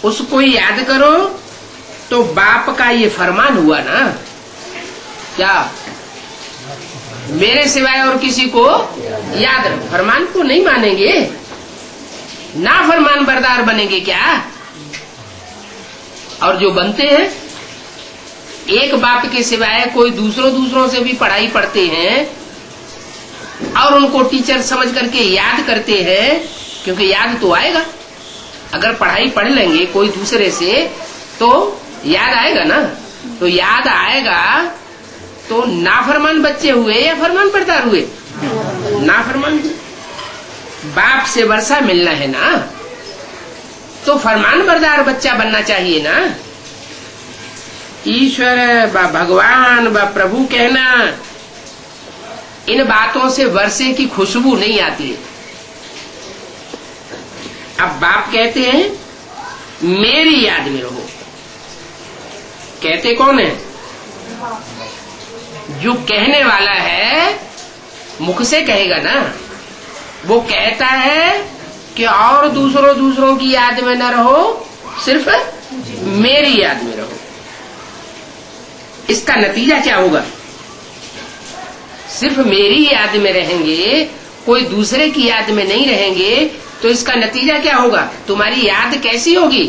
उसको ही याद करो। तो बाप का ये फरमान हुआ ना, क्या? मेरे सिवाय और किसी को याद रखो। फरमान को नहीं मानेंगे, ना फरमान बरदार बनेंगे क्या? और जो बनते हैं, एक बाप के सिवाय कोई दूसरों से भी पढ़ाई पढ़ते हैं और उनको टीचर समझ करके याद करते हैं, क्योंकि याद तो आएगा। अगर पढ़ाई पढ़ लेंगे कोई दूसरे से तो याद आएगा ना। तो याद आएगा तो नाफरमान बच्चे हुए या फरमान बरदार हुए? नाफरमान। बाप से वर्षा मिलना है ना, तो फरमान बरदार बच्चा बनना चाहिए ना। ईश्वर व भगवान व प्रभु कहना, इन बातों से वर्षे की खुशबू नहीं आती है। अब बाप कहते हैं, मेरी याद में रहो। कहते कौन है? जो कहने वाला है मुख से कहेगा ना। वो कहता है कि और दूसरों की याद में न रहो, सिर्फ मेरी याद में रहो। इसका नतीजा क्या होगा? सिर्फ मेरी याद में रहेंगे, कोई दूसरे की याद में नहीं रहेंगे, तो इसका नतीजा क्या होगा? तुम्हारी याद कैसी होगी?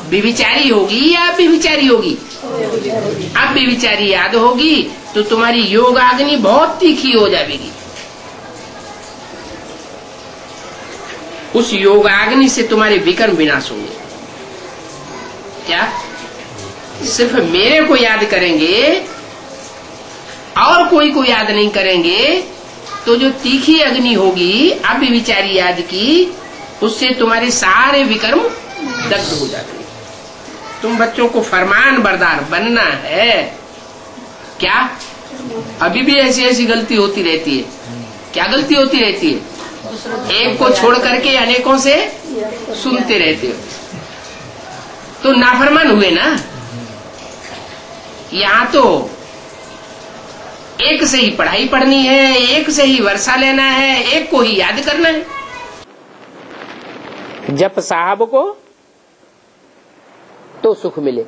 विविचारी होगी या अविविचारी होगी? अब विविचारी याद होगी तो तुम्हारी योगाग्नि बहुत तीखी हो जाएगी। उस योगाग्नि से तुम्हारे विकर्म विनाश होंगे। क्या? सिर्फ मेरे को याद करेंगे और कोई को याद नहीं करेंगे, तो जो तीखी अग्नि होगी अविविचारी याद की, उससे तुम्हारे सारे विकर्म दग्ध हो जाते हैं। तुम बच्चों को फरमान बरदार बनना है। क्या? अभी भी ऐसी गलती होती रहती है। क्या गलती होती रहती है? एक को छोड़ करके अनेकों से सुनते रहते हो, तो नाफरमान हुए ना। यहाँ तो एक से ही पढ़ाई पढ़नी है, एक से ही वर्षा लेना है, एक को ही याद करना है। जप साहब को तो सुख मिले।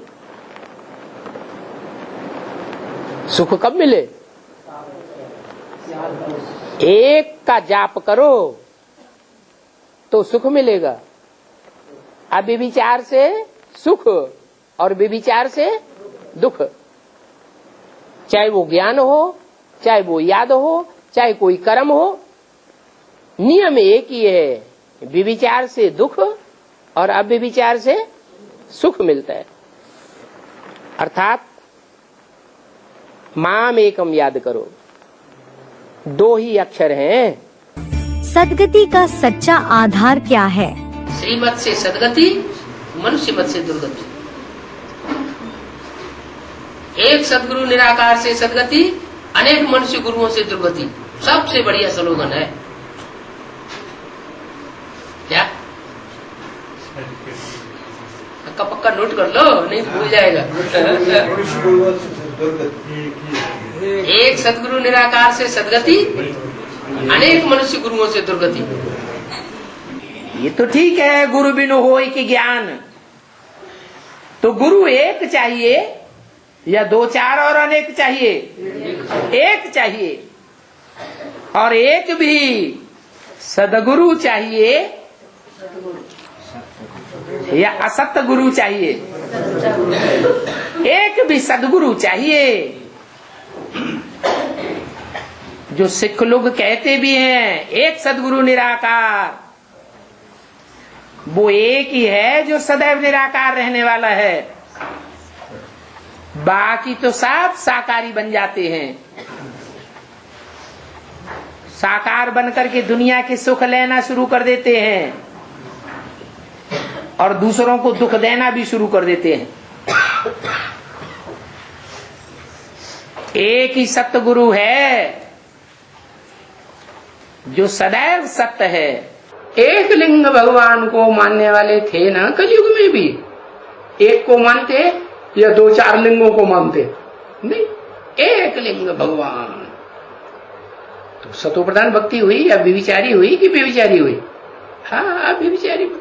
सुख कब मिले? एक का जाप करो तो सुख मिलेगा। अव्यभिचार से सुख और व्यभिचार से दुख। चाहे वो ज्ञान हो, चाहे वो याद हो, चाहे कोई कर्म हो, नियम एक ही है। व्यभिचार से दुख और अव्यभिचार से सुख मिलता है। अर्थात माम एकम याद करो। दो ही अक्षर हैं। सदगति का सच्चा आधार क्या है? श्रीमत से सदगति, मनुष्य मत से दुर्गति। एक सदगुरु निराकार से सदगति, अनेक मनुष्य गुरुओं से दुर्गति। सबसे बढ़िया स्लोगन है क्या? पक्का पक्का नोट कर लो, नहीं भूल जाएगा। एक सदगुरु निराकार से सदगति, अनेक मनुष्य गुरुओं से दुर्गति। ये तो ठीक है, गुरु बिनु होय कि ज्ञान। तो गुरु एक चाहिए या दो चार और अनेक चाहिए? एक चाहिए। और एक भी सदगुरु चाहिए या असत गुरु चाहिए? एक भी सदगुरु चाहिए। जो सिख लोग कहते भी हैं एक सदगुरु निराकार, वो एक ही है जो सदैव निराकार रहने वाला है। बाकी तो सब साकारी बन जाते हैं। साकार बनकर के दुनिया के सुख लेना शुरू कर देते हैं और दूसरों को दुख देना भी शुरू कर देते हैं। एक ही सतगुरु है जो सदैव सत्य है। एक लिंग भगवान को मानने वाले थे ना कलयुग में भी। एक को मानते या दो चार लिंगों को मानते? नहीं, एक लिंग भगवान। तो सतो प्रधान भक्ति हुई या व्यभिचारी हुई कि बेविचारी हुई? हाँ, व्यभिचारी भक्ति।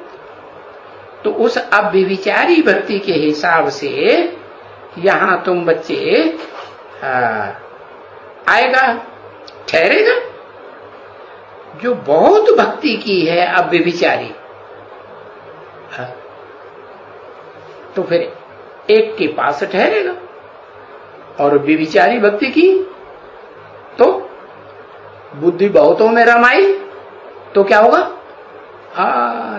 तो उस अव्यभिचारी भक्ति के हिसाब से यहां तुम बच्चे आएगा, ठहरेगा। जो बहुत भक्ति की है अव्यभिचारी, तो फिर एक के पास ठहरेगा। और व्यभिचारी भक्ति की तो बुद्धि बहुतों में रमाई तो क्या होगा?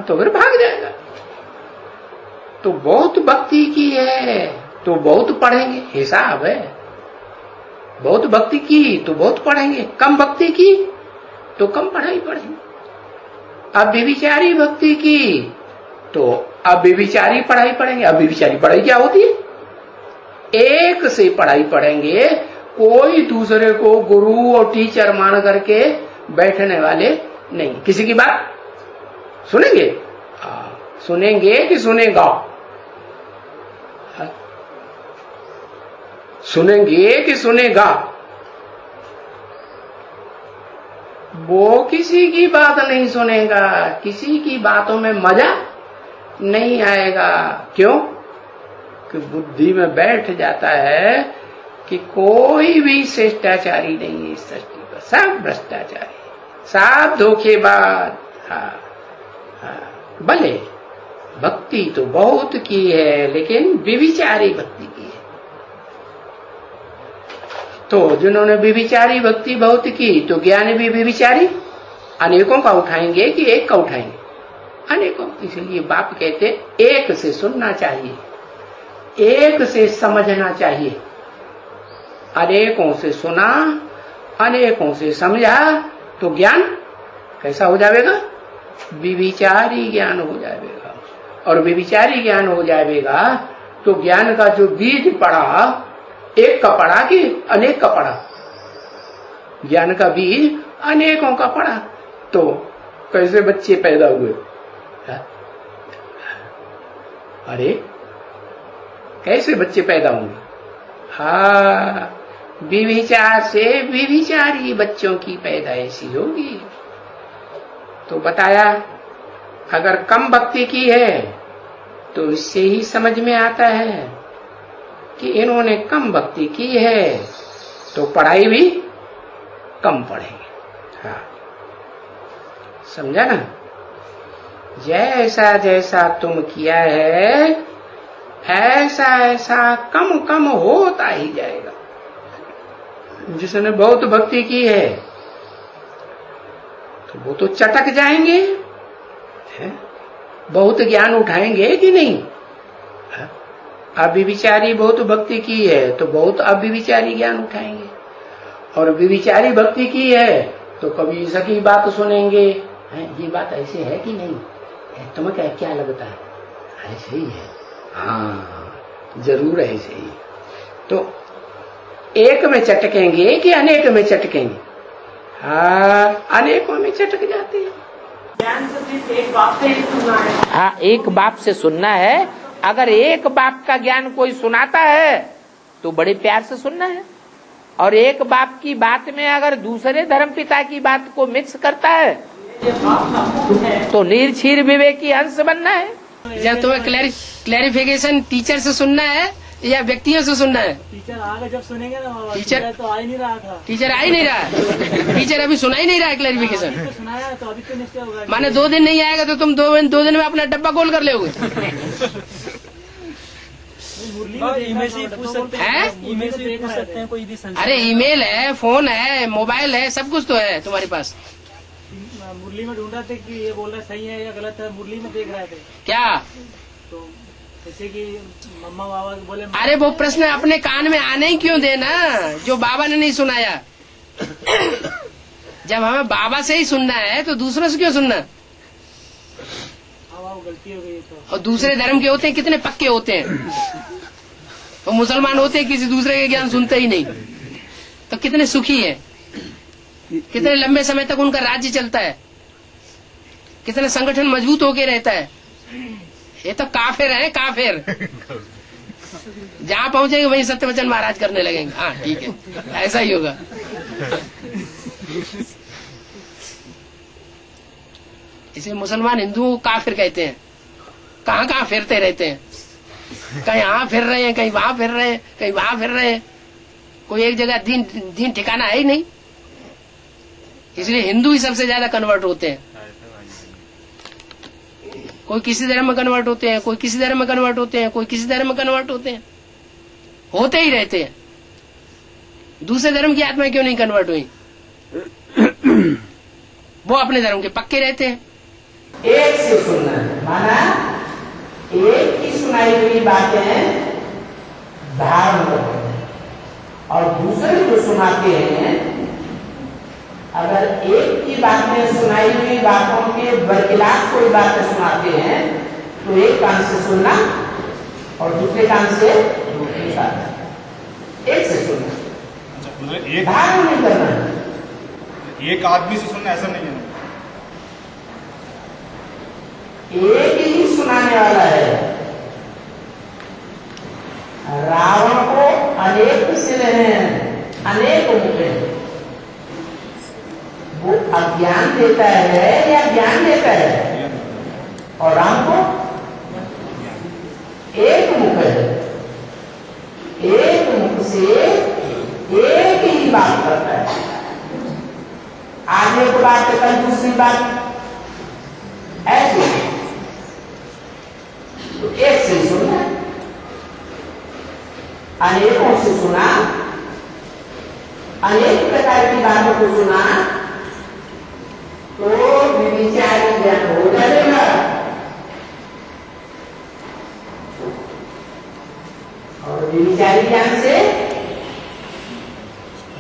तो फिर भाग जाएगा। तो बहुत भक्ति की है तो बहुत पढ़ेंगे, हिसाब है। बहुत भक्ति की तो बहुत पढ़ेंगे, कम भक्ति की तो कम पढ़ाई पढ़ेंगे। अव्यभिचारी भक्ति की तो अव्यभिचारी पढ़ाई पढ़ेंगे। अव्यभिचारी पढ़ाई क्या होती है? एक से पढ़ाई पढ़ेंगे, कोई दूसरे को गुरु और टीचर मान करके बैठने वाले नहीं। किसी की बात सुनेंगे? सुनेंगे कि सुनेगा? सुनेंगे कि सुनेगा? वो किसी की बात नहीं सुनेगा। किसी की बातों में मजा नहीं आएगा। क्यों? कि बुद्धि में बैठ जाता है कि कोई भी शिष्टाचारी नहीं है इस सृष्टि पर। सब भ्रष्टाचारी, सब धोखेबाज। भले भक्ति तो बहुत की है लेकिन व्यभिचारी भक्ति की है। तो जिन्होंने व्यभिचारी भक्ति बहुत की तो ज्ञान भी व्यभिचारी अनेकों का उठाएंगे कि एक का उठाएंगे? अनेकों। इसलिए बाप कहते एक से सुनना चाहिए, एक से समझना चाहिए। अनेकों से सुना, अनेकों से समझा तो ज्ञान कैसा हो जाएगा? व्यभिचारी ज्ञान हो जाएगा। और व्यभिचारी ज्ञान हो जाएगा तो ज्ञान का जो बीज पड़ा, एक का पड़ा कि अनेक का पड़ा? ज्ञान का बीज अनेकों का पड़ा। तो कैसे बच्चे पैदा हुए? अरे कैसे बच्चे पैदा होंगे? विविचार से विविचारी बच्चों की पैदाइश होगी। तो बताया अगर कम भक्ति की है तो इससे ही समझ में आता है कि इन्होंने कम भक्ति की है तो पढ़ाई भी कम पढ़ेंगे। हाँ, समझा ना? जैसा जैसा तुम किया है ऐसा ऐसा कम कम होता ही जाएगा। जिसने बहुत भक्ति की है तो वो तो चटक जाएंगे, है? बहुत ज्ञान उठाएंगे कि नहीं? अविविचारी बहुत भक्ति की है तो बहुत अविविचारी ज्ञान उठाएंगे, और विविचारी भक्ति की है तो कभी इसकी बात सुनेंगे, है? ये बात ऐसे है कि नहीं है? तुम्हें क्या लगता है? ऐसे ही है। हाँ, जरूर ऐसे ही। तो एक में चटकेंगे कि अनेक में चटकेंगे? हाँ, अनेकों में चटक जाते हैं। ज्ञान तो सिर्फ एक बाप से ही सुनना है। हाँ, एक बाप से सुनना है। अगर एक बाप का ज्ञान कोई सुनाता है तो बड़े प्यार से सुनना है, और एक बाप की बात में अगर दूसरे धर्मपिता की बात को मिक्स करता है तो निर्क्षीर विवेकी अंश बनना है। या तुम्हें क्लैरिफिकेशन टीचर से सुनना है या व्यक्तियों से सुनना है? टीचर आगे जब सुनेंगे ना, टीचर तो आ ही नहीं रहा था। टीचर आ ही नहीं रहा। टीचर अभी सुना ही नहीं रहा है क्लैरिफिकेशन। तो सुनाया तो अभी तो निश्चय होगा। माने 2 दिन नहीं आएगा तो तुम 2 दिन में अपना डब्बा गोल कर लोगे। मुरली में ईमेल से पूछ सकते हैं, ईमेल से पूछ सकते हैं कोई भी संशय। अरे ईमेल है, फोन है, मोबाइल है, सब कुछ तो है तुम्हारे पास। मुरली में ढूंढा थे कि ये बोल रहा सही है या गलत है, मुरली में देख रहे थे। क्या? तो जैसे कि मम्मा बाबा बोले, अरे वो प्रश्न अपने कान में आने ही क्यों देना जो बाबा ने नहीं सुनाया। जब हमें बाबा से ही सुनना है तो दूसरों से क्यों सुनना? हाँ, गलती हो गई तो। और दूसरे धर्म के होते हैं कितने पक्के होते हैं, वो मुसलमान होते हैं किसी दूसरे के ज्ञान सुनते ही नहीं, तो कितने सुखी हैं, कितने लंबे समय तक उनका राज्य चलता है, कितने संगठन मजबूत होके रहता है। ये तो काफिर हैं, काफिर। जहाँ पहुंचेंगे वहीं सत्यवचन महाराज करने लगेंगे। हाँ ठीक है, ऐसा ही होगा। इसे मुसलमान हिंदुओं को काफिर कहते हैं। कहाँ कहाँ फिरते रहते हैं, कहीं यहाँ फिर रहे हैं, कहीं वहां फिर रहे हैं, कहीं वहां फिर रहे हैं, कोई एक जगह दीन ठिकाना है ही नहीं। इसलिए हिंदू ही सबसे ज्यादा कन्वर्ट होते हैं। कोई किसी धर्म में कन्वर्ट होते हैं, कोई किसी धर्म में कन्वर्ट होते हैं, कोई किसी धर्म में कन्वर्ट होते हैं, होते ही रहते हैं। दूसरे धर्म की आत्मा क्यों नहीं कन्वर्ट हुई? वो अपने धर्म के पक्के रहते हैं। एक से सुनना है, माना एक की सुनाई हुई बातें धारण करते हैं, और दूसरे जो सुनाते हैं अगर एक की बातें सुनाई हुई बातों के बरखिलाफ कोई बातें सुनाते हैं तो एक कान से सुनना और दूसरे कान से दूसरी बात। एक से सुनना, एक धारण नहीं करना। एक आदमी से सुनना ऐसा नहीं है। एक ही सुनाने वाला है। रावण को अनेक सिर हैं, अनेक मुख हैं। वो अज्ञान देता है या ज्ञान देता है? और राम को एक मुख है, एक मुख से एक ही बात करता है। आज एक बात है, कल दूसरी बात, ऐसे तो एक से सुना, अनेकों से सुना, अनेक प्रकार की बातों को सुना तो विचारी ज्ञान हो जाएगा। और विचारी ज्ञान से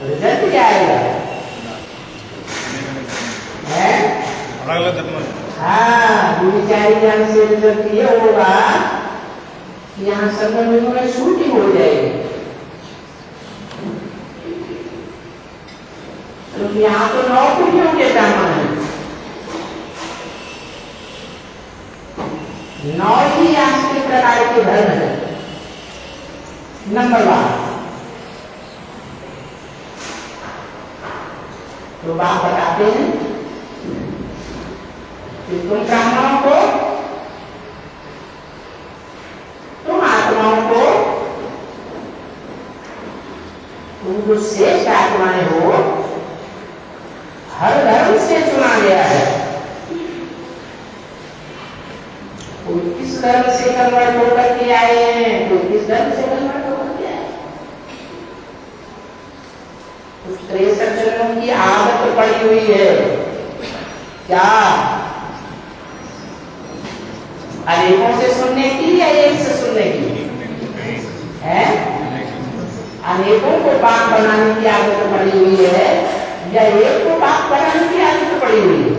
रिजल्ट क्या आएगा? अलग अलग धर्म। हाँ, विचारी ज्ञान से रिजल्ट ये होगा कि यहाँ संगठनों में शूटिंग हो जाएगी। तो यहाँ तो नौकरियों के दामन है, 9 ही आश्रित प्रकार के धर्म है। नंबर 1 तो बाप बताते हैं कि तुम ब्राह्मणों को, तुम आत्माओं को, तुम जो श्रेष्ठ आत्माएं हो, हर धर्म से चुना गया है। कोई किस धर्म से कन्वर्ट होकर के आए हैं, कोई किस धर्म से कन्वर्ट होकर के आए। उस 63 जन्मों की आदत पड़ी हुई है। क्या अनेकों से सुनने की या एक से सुनने की है? अनेकों को बात बनाने की आदत पड़ी हुई है या एक को बात बनाने की आदत पड़ी हुई है?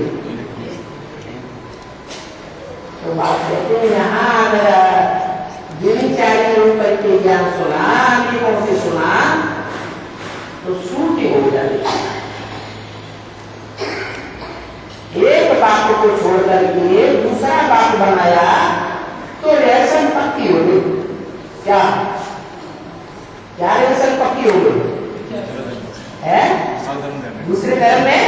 तो बात कहते हैं यहाँ अगर दिनचर्या ऊपर के ज्ञान सुना, अनेकों से सुना, तो सूटी हो जाती। एक बाप को छोड़ करके दूसरा बाप बनाया तो रिलेशन पक्की हो गई। क्या क्या रिलेशन पक्की हो गई है? दूसरे धर्म में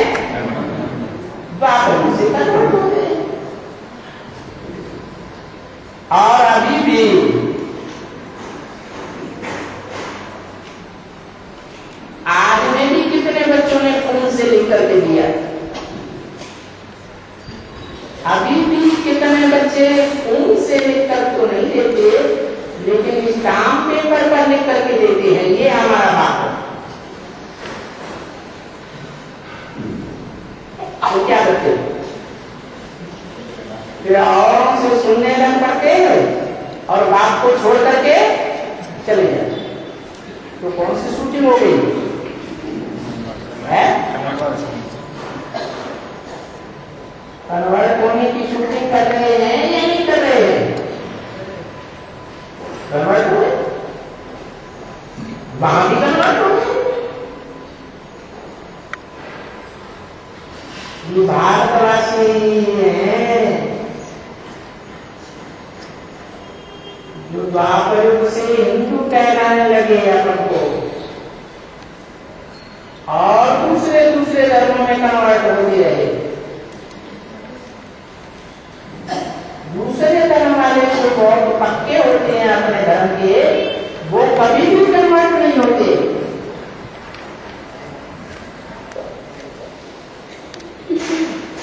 बाप से कन्वर्ट हो गए। और अभी भी आज में भी कितने बच्चों ने खून से लिख करके दिया? अभी भी कितने बच्चे खून से लिख कर तो नहीं देते, लेकिन स्टाम्प पेपर पर लिख करके देते हैं, ये हमारा बाप है। तो क्या करते हैं? फिर औरों से सुनने लग पड़ते हैं और बाप को छोड़ करके चले जाते। तो कौन सी शूटिंग हो गई है? कन्वर्ट होने की शूटिंग कर रहे हैं या नहीं कर रहे हैं? कन्वर्ट हुए, वहां भी कन्वर्ट हो गए। ये भारतवासी हैं जो द्वापर युग से हिंदू कहलाने लगे अपन को और दूसरे दूसरे धर्मों में कन्वर्ट होते रहे। दूसरे धर्म वाले जो बहुत पक्के होते हैं अपने धर्म के, वो कभी भी कन्वर्ट नहीं होते।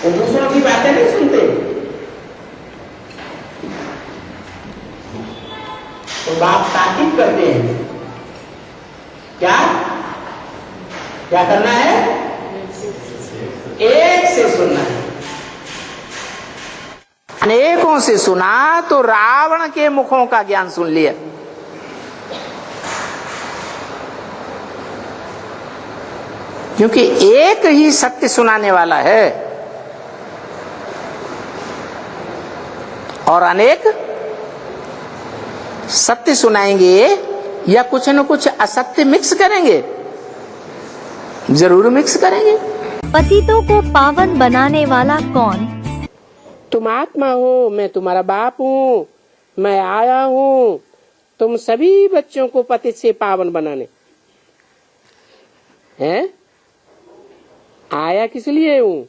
वो दूसरों की बातें नहीं सुनते। तो बाप ताकीद करते हैं, क्या क्या करना है? एक से सुनना है। अनेकों से सुना तो रावण के मुखों का ज्ञान सुन लिया। क्योंकि एक ही सत्य सुनाने वाला है और अनेक सत्य सुनाएंगे या कुछ न कुछ असत्य मिक्स करेंगे, जरूर मिक्स करेंगे। पतितों को पावन बनाने वाला कौन? तुम आत्मा हो, मैं तुम्हारा बाप हूँ, मैं आया हूँ तुम सभी बच्चों को पतित से पावन बनाने। हैं? आया किस लिए हूँ?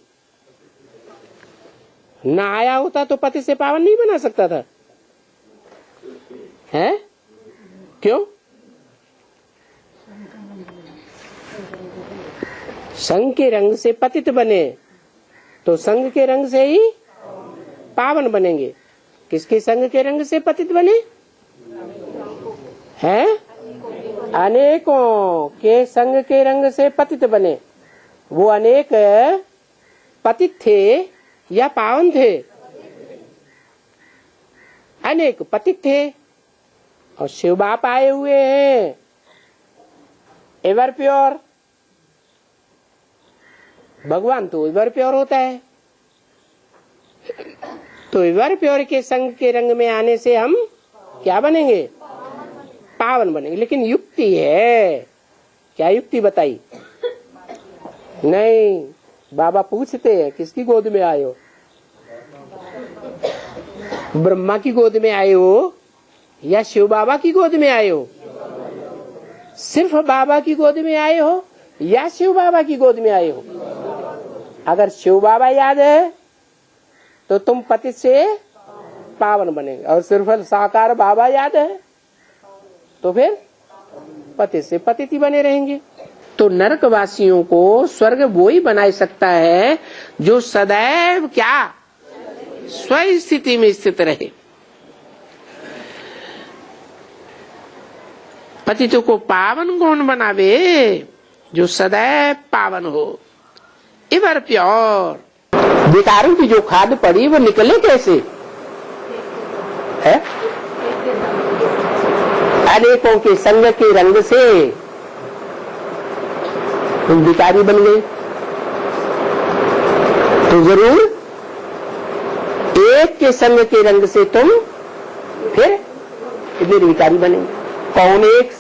ना आया होता तो पति से पावन नहीं बना सकता था। है? क्यों? संग के रंग से पतित बने तो संग के रंग से ही पावन बनेंगे। किसके संग के रंग से पतित बने हैं? अनेकों के संग के रंग से पतित बने। वो अनेक पतित थे या पावन थे? अनेक पतित थे और शिव बाप आए हुए हैं एवर प्योर। भगवान तो एवर प्योर होता है। तो एवर प्योर के संग के रंग में आने से हम क्या बनेंगे? पावन बनेंगे। लेकिन युक्ति है, क्या युक्ति बताई? नहीं, बाबा पूछते हैं किसकी गोद में आए हो? ब्रह्मा की गोद में आए हो या शिव बाबा की गोद में आए हो? सिर्फ बाबा की गोद में आए हो या शिव बाबा की गोद में आए हो? अगर शिव बाबा याद है तो तुम पतित से पावन बनेंगे, और सिर्फ साकार बाबा याद है तो फिर पतित से पतित ही बने रहेंगे। तो नरकवासियों को स्वर्ग वो ही बना सकता है जो सदैव क्या स्व स्थिति में स्थित रहे। पतितों को पावन कौन बनावे? जो सदैव पावन हो, एवर प्योर। विकारों की जो खाद पड़ी वो निकले कैसे है? अनेकों के संग के रंग से तुम विकारी बन गए, तो जरूर एक के संग के रंग से तुम फिर निर्विकारी बनेंगे। कौन एक?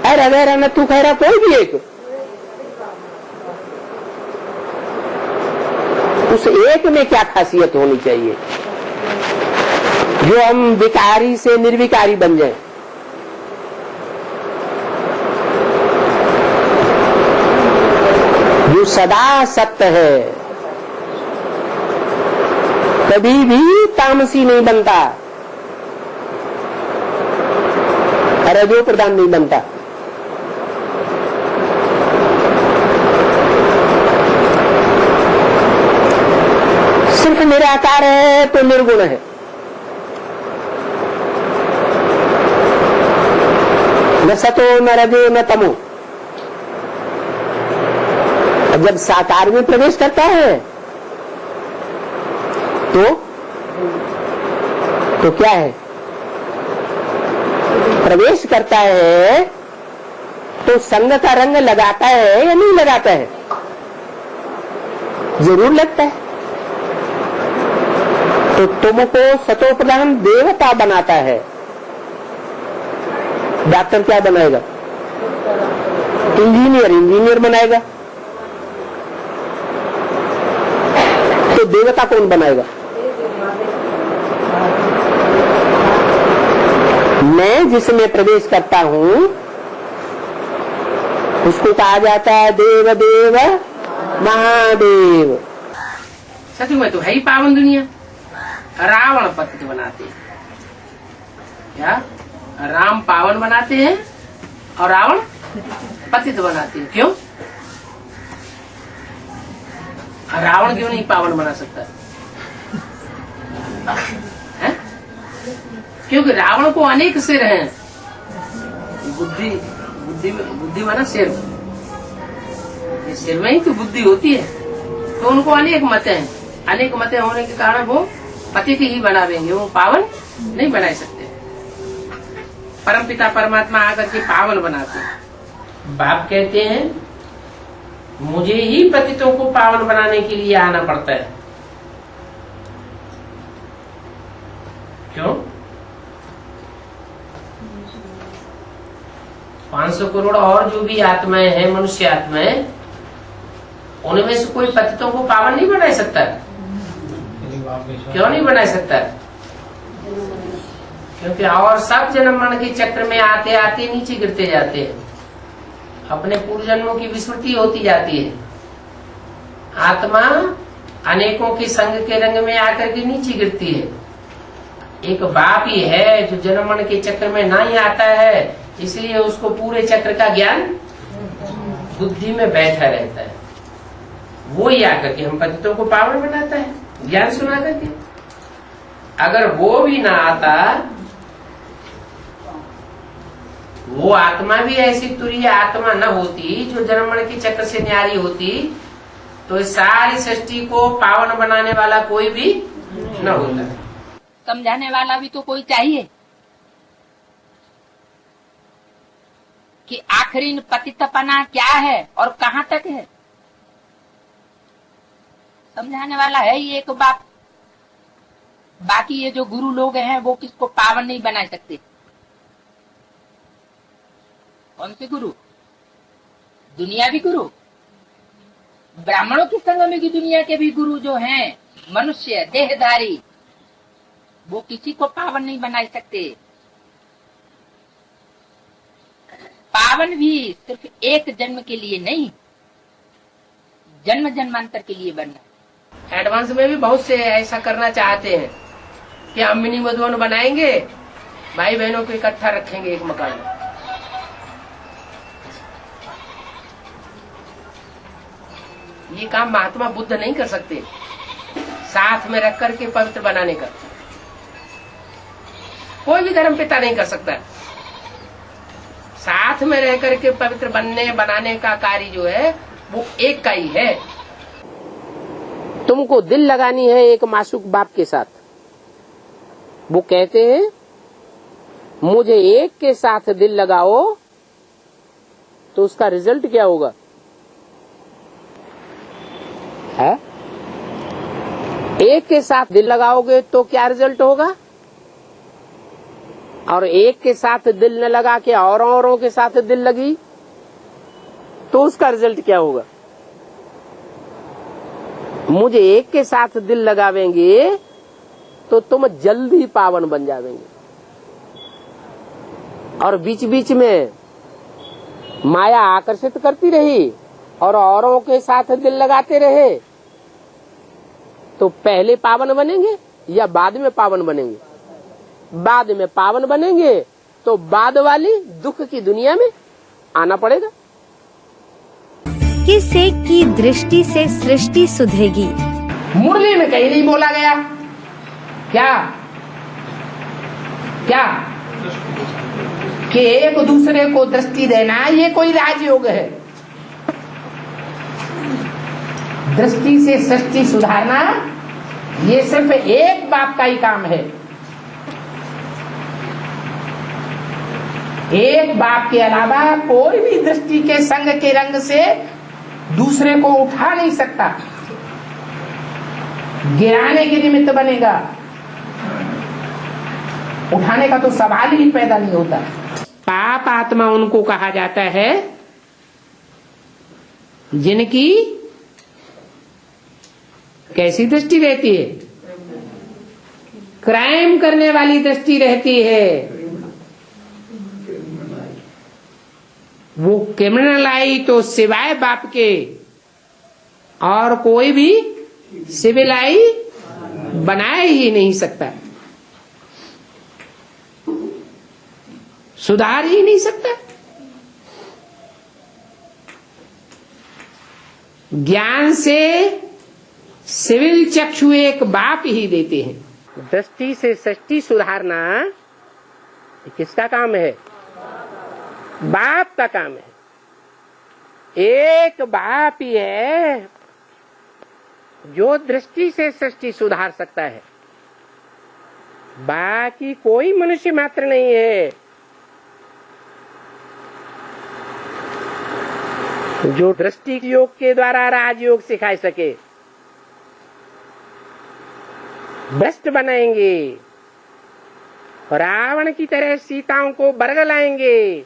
अरे अरे न तू कह रहा कोई भी एक, उस एक में क्या खासियत होनी चाहिए जो हम विकारी से निर्विकारी बन जाएं? जो सदा सत्य है, कभी भी तामसी नहीं बनता, रजो प्रधान नहीं बनता। सिर्फ निराकार है तो निर्गुण है। न सतो न रजो न तमो। जब साकार में प्रवेश करता है तो क्या है? प्रवेश करता है तो संग का रंग लगाता है या नहीं लगाता है? जरूर लगता है। तो तुमको सतो प्रधान देवता बनाता है। डॉक्टर क्या बनाएगा? इंजीनियर बनाएगा। तो देवता कौन बनाएगा? मैं जिसमें प्रवेश करता हूं उसको कहा जाता है देव देव महादेव। सच में तो है ही पावन दुनिया। रावण पतित बनाते हैं, क्या? राम पावन बनाते हैं और रावण पतित बनाते हैं। क्यों? रावण क्यों नहीं पावन बना सकता है? क्योंकि रावण को अनेक सिर हैं। बुद्धि माना सिर, ये सिर में ही तो बुद्धि होती है। तो उनको अनेक मत हैं। अनेक मत होने के कारण वो पतित ही बनावेंगे, वो पावन नहीं बना सकते। परमपिता परमात्मा आकर के पावन बनाते हैं। बाप कहते हैं मुझे ही पतितों को पावन बनाने के लिए आना पड़ता है। क्यों? 500 करोड़ और जो भी आत्माएं हैं, मनुष्य आत्माएं, उनमें से कोई पतितों को पावन नहीं बना सकता। क्यों नहीं बना सकता? क्योंकि और सब जन्म मरण के चक्र में आते आते नीचे गिरते जाते हैं। अपने पूर्व जन्मों की विस्मृति होती जाती है। आत्मा अनेकों के संग के रंग में आकर के नीचे गिरती है। एक बाप ही है जो जन्म मरण के चक्र में नहीं आता है, इसलिए उसको पूरे चक्र का ज्ञान बुद्धि में बैठा रहता है। वो ही आकर के हम पतितों को पावन बनाता है, ज्ञान सुना करके। अगर वो भी ना आता, वो आत्मा भी ऐसी तुरीय आत्मा न होती जो जन्म मरण के चक्र से न्यारी होती, तो इस सारी सृष्टि को पावन बनाने वाला कोई भी न होता। समझाने वाला भी तो कोई चाहिए कि आखिरी पतितपना क्या है और कहाँ तक है। समझाने वाला है ही एक बाप। बाकी ये जो गुरु लोग हैं वो किसको पावन नहीं बना सकते। कौन से गुरु? दुनियावी गुरु। ब्राह्मणों की संग में की दुनिया के भी गुरु जो हैं, मनुष्य देहधारी, वो किसी को पावन नहीं बना सकते। पावन भी सिर्फ एक जन्म के लिए नहीं, जन्म जन्मांतर के लिए बनना। एडवांस में भी बहुत से ऐसा करना चाहते हैं कि हम मिनी मधुबन बनाएंगे, भाई बहनों को इकट्ठा रखेंगे एक मकान में। ये काम महात्मा बुद्ध नहीं कर सकते, साथ में रख करके पवित्र बनाने का कोई भी धर्म पिता नहीं कर सकता। साथ में रह करके पवित्र बनाने का कार्य जो है वो एक का ही है। तुमको दिल लगानी है एक मासूक बाप के साथ। वो कहते हैं मुझे एक के साथ दिल लगाओ तो उसका रिजल्ट क्या होगा है? एक के साथ दिल लगाओगे तो क्या रिजल्ट होगा, और एक के साथ दिल न लगा के औरों के साथ दिल लगी तो उसका रिजल्ट क्या होगा। मुझे एक के साथ दिल लगावेंगे तो तुम जल्दी पावन बन जावेंगे, और बीच बीच में माया आकर्षित करती रही और औरों के साथ दिल लगाते रहे तो पहले पावन बनेंगे या बाद में पावन बनेंगे। बाद में पावन बनेंगे तो बाद वाली दुख की दुनिया में आना पड़ेगा। किस एक की दृष्टि से सृष्टि सुधरेगी। मुरली में कहीं नहीं बोला गया क्या क्या कि एक दूसरे को दृष्टि देना ये कोई राजयोग है। दृष्टि से सृष्टि सुधारना ये सिर्फ एक बाप का ही काम है। एक बाप के अलावा कोई भी दृष्टि के संग के रंग से दूसरे को उठा नहीं सकता, गिराने के निमित्त बनेगा। उठाने का तो सवाल ही पैदा नहीं होता। पाप आत्मा उनको कहा जाता है जिनकी कैसी दृष्टि रहती है, क्राइम करने वाली दृष्टि रहती है। वो क्रिमिनल आई तो सिवाय बाप के और कोई भी सिविल आई बनाए ही नहीं सकता, सुधार ही नहीं सकता। ज्ञान से सिविल चक्षु एक बाप ही देते हैं। दृष्टि से सृष्टि सुधारना किसका काम है? बाप का काम है। एक बाप ही है जो दृष्टि से सृष्टि सुधार सकता है, बाकी कोई मनुष्य मात्र नहीं है जो दृष्टि योग के द्वारा राजयोग सिखा सके। भ्रष्ट बनाएंगे, रावण की तरह सीताओं को बरगलाएंगे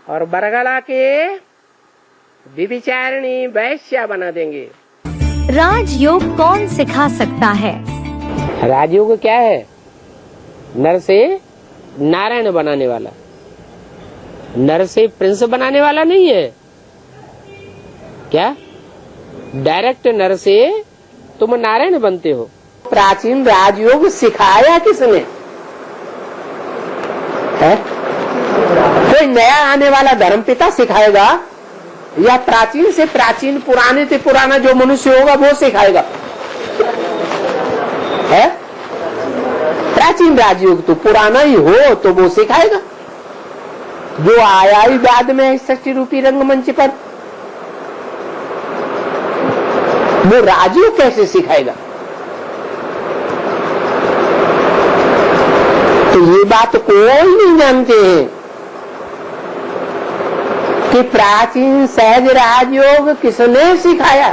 और बरगला के विभिचारिणी वैश्या बना देंगे। राजयोग कौन सिखा सकता है? राजयोग क्या है? नर से नारायण बनाने वाला, नर से प्रिंस बनाने वाला नहीं है क्या? डायरेक्ट नर से तुम नारायण बनते हो। प्राचीन राजयोग सिखाया किसने है? कोई नया आने वाला धर्मपिता सिखाएगा या प्राचीन से प्राचीन पुराने से पुराना जो मनुष्य होगा वो सिखाएगा है? प्राचीन राजयोग तो पुराना ही हो तो वो सिखाएगा। जो आया ही बाद में सृष्टि रूपी रंगमंच पर, वो राजयोग कैसे सिखाएगा? तो ये बात कोई नहीं जानते हैं कि प्राचीन सहज राजयोग किसने सिखाया।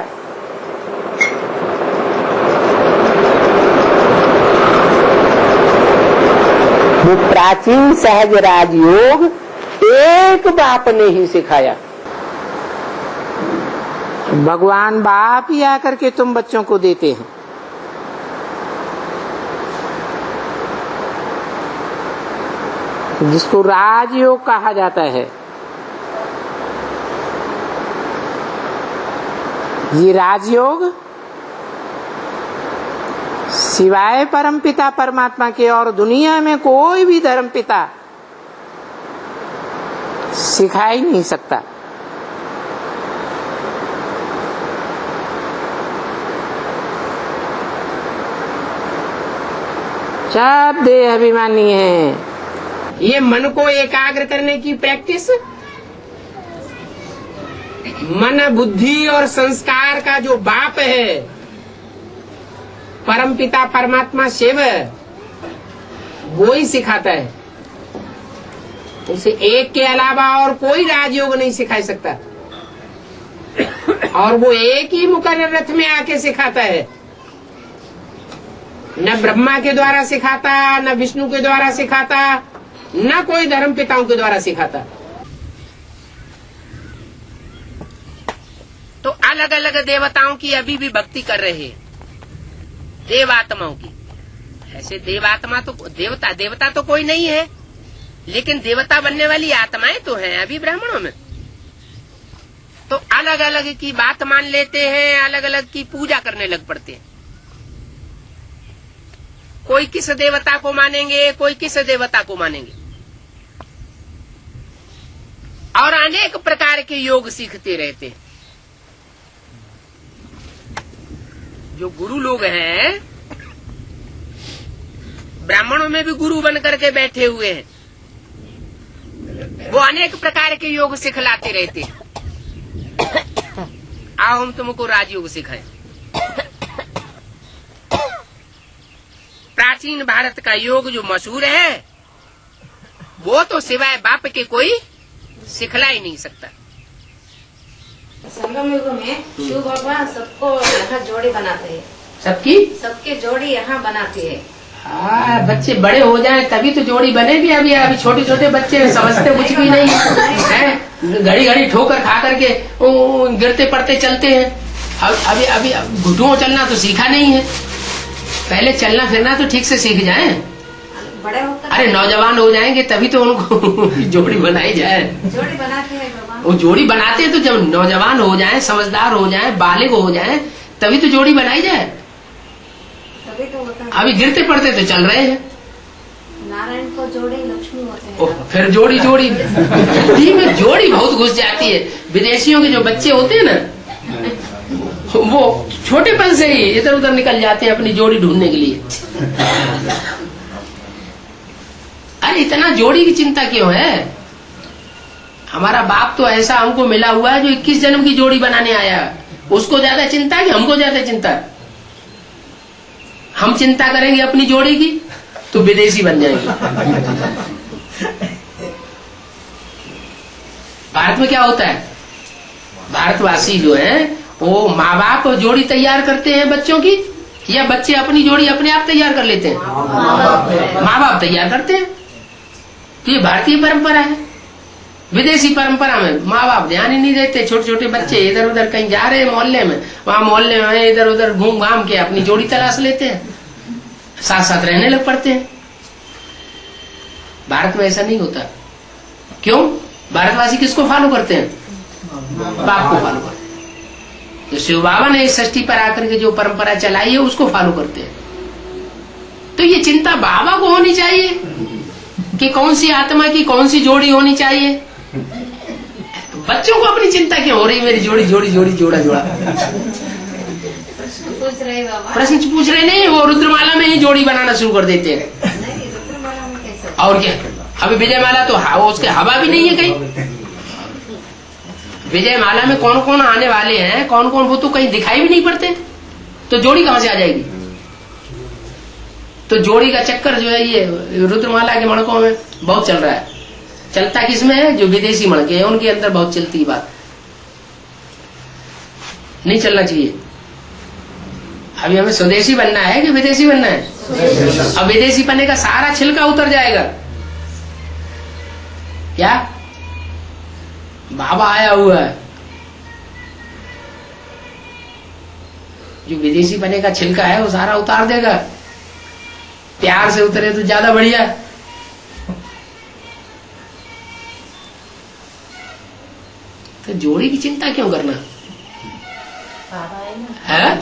वो प्राचीन सहज राजयोग एक बाप ने ही सिखाया। भगवान बाप ही आकर के तुम बच्चों को देते हैं। जिसको राजयोग कहा जाता है। ये राजयोग सिवाय परमपिता परमात्मा के और दुनिया में कोई भी धर्म पिता सिखा ही नहीं सकता। सब देह अभिमानी है। ये मन को एकाग्र करने की प्रैक्टिस, मन बुद्धि और संस्कार का जो बाप है परमपिता परमात्मा शिव, वो ही सिखाता है। उसे एक के अलावा और कोई राजयोग नहीं सिखा सकता, और वो एक ही मुकर्रर रथ में आके सिखाता है। न ब्रह्मा के द्वारा सिखाता, न विष्णु के द्वारा सिखाता, न कोई धर्म पिताओं के द्वारा सिखाता। तो अलग अलग देवताओं की अभी भी भक्ति कर रहे हैं, देवात्माओं की। ऐसे देवात्मा तो देवता तो कोई नहीं है, लेकिन देवता बनने वाली आत्माएं तो हैं अभी ब्राह्मणों में। तो अलग अलग की बात मान लेते हैं, अलग अलग की पूजा करने लग पड़ते हैं। कोई किस देवता को मानेंगे, कोई किस देवता को मानेंगे, और अनेक प्रकार के योग सीखते रहते हैं। जो गुरु लोग हैं, ब्राह्मणों में भी गुरु बन करके बैठे हुए हैं, वो अनेक प्रकार के योग सिखलाते रहते हैं। आओ हम तुमको राजयोग सिखाएं। प्राचीन भारत का योग जो मशहूर है, वो तो सिवाय बाप के कोई सिखला ही नहीं सकता। संगम युग में शिव भगवान सबको यहाँ जोड़ी बनाते हैं, सबके जोड़ी यहाँ बनाते हैं। हाँ, बच्चे बड़े हो जाएं तभी तो जोड़ी बनेगी। अभी छोटे छोटे बच्चे समझते कुछ भी नहीं है, घड़ी घड़ी ठोकर खा करके गिरते पड़ते चलते हैं। अभी घुटुओं चलना तो सीखा नहीं है, पहले चलना फिरना तो ठीक से सीख जाएं। बड़े होकर अरे नौजवान हो जाएंगे तभी तो उनको जोड़ी बनाई जाए। जोड़ी बनाते हैं भगवान, वो जोड़ी बनाते हैं तो जब नौजवान हो जाएं, समझदार हो जाएं, बालिग हो जाएं, तभी तो जोड़ी बनाई जाए। तभी तो होता है। अभी गिरते पड़ते तो चल रहे हैं। नारायण को जोड़ी लक्ष्मी होते हैं। फिर जोड़ी बुद्धि में जोड़ी बहुत घुस जाती है। विदेशियों के जो बच्चे होते हैं ना, वो छोटेपन से ही इधर उधर निकल जाते हैं अपनी जोड़ी ढूंढने के लिए। अरे इतना जोड़ी की चिंता क्यों है? हमारा बाप तो ऐसा हमको मिला हुआ है जो 21 जन्म की जोड़ी बनाने आया है। उसको ज्यादा चिंता है कि हमको ज्यादा चिंता है? हम चिंता करेंगे अपनी जोड़ी की तो विदेशी बन जाएंगे। भारत में क्या होता है, भारतवासी जो है वो माँ बाप जोड़ी तैयार करते हैं बच्चों की, या बच्चे अपनी जोड़ी अपने आप तैयार कर लेते हैं? माँ बाप तैयार करते हैं। तो ये भारतीय परंपरा है। विदेशी परंपरा में माँ बाप ध्यान ही नहीं देते। छोटे छोटे बच्चे इधर उधर कहीं जा रहे हैं मोहल्ले में, वहां मोहल्ले में इधर उधर घूम घाम के अपनी जोड़ी तलाश लेते हैं, साथ साथ रहने लग पड़ते हैं। भारत में ऐसा नहीं होता। क्यों? भारतवासी किसको फॉलो करते हैं? बाप को फॉलो करते हैं। तो शिव बाबा ने इस षष्ठी पर आकर के जो परंपरा चलाई है उसको फॉलो करते हैं। तो ये चिंता बाबा को होनी चाहिए कि कौन सी आत्मा की कौन सी जोड़ी होनी चाहिए। बच्चों को अपनी चिंता क्यों हो रही, मेरी जोड़ी जोड़ी जोड़ी जोड़ा जोड़ा पूछ रहे बाबा, प्रश्न पूछ रहे नहीं, वो रुद्रमाला में ही जोड़ी बनाना शुरू कर देते हैं। नहीं रुद्रमाला में कैसे? और क्या, अभी विजय माला तो उसके हवा भी नहीं है कहीं। विजय माला में कौन कौन आने वाले हैं, कौन कौन, वो तो कहीं दिखाई भी नहीं पड़ते, तो जोड़ी कहां से आ जाएगी? तो जोड़ी का चक्कर जो है ये रुद्रमाला के मणकों में बहुत चल रहा है। चलता किसमें है? जो विदेशी मणके हैं उनके अंदर बहुत चलती बात। नहीं चलना चाहिए। अभी हमें स्वदेशी बनना है कि विदेशी बनना है? अब विदेशी बनने का सारा छिलका उतर जाएगा। क्या बाबा आया हुआ है, जो विदेशी बने का छिलका है वो सारा उतार देगा। प्यार से उतरे तो ज्यादा बढ़िया। तो जोड़ी की चिंता क्यों करना? बाबा है ना, है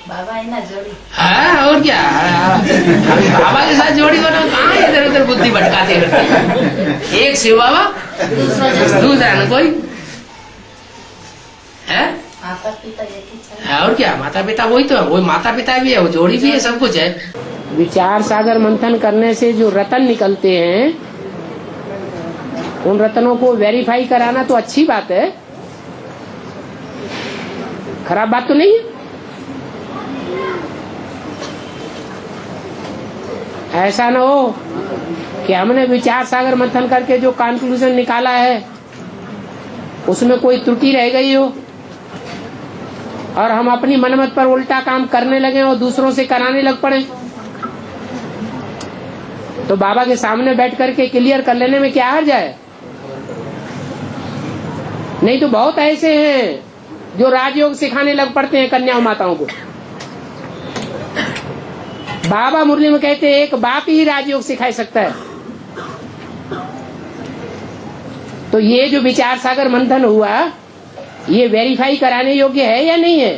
बाबा है ना जोड़ी। हाँ और क्या, अभी बाबा के साथ जोड़ी बनाओ, कहाँ इधर उधर बुद्धि भटकाते रहते। एक शिव बाबा दूसरा न कोई है। माता पिता एक ही चाहिए। और क्या, माता पिता वही तो है, वही माता पिता भी है, वो जोड़ी भी है, सब कुछ है। विचार सागर मंथन करने से जो रतन निकलते हैं, उन रत्नों को वेरीफाई कराना तो अच्छी बात है, खराब बात तो नहीं है। ऐसा न हो कि हमने विचार सागर मंथन करके जो कंक्लूजन निकाला है उसमें कोई त्रुटि रह गई हो और हम अपनी मनमत पर उल्टा काम करने लगे और दूसरों से कराने लग पड़े। तो बाबा के सामने बैठ करके क्लियर कर लेने में क्या हर्ज है। नहीं तो बहुत ऐसे हैं जो राजयोग सिखाने लग पड़ते हैं कन्या माताओं को। बाबा मुरली में कहते हैं एक बाप ही राजयोग सिखा सकता है। तो ये जो विचार सागर मंथन हुआ, ये वेरीफाई कराने योग्य है या नहीं है?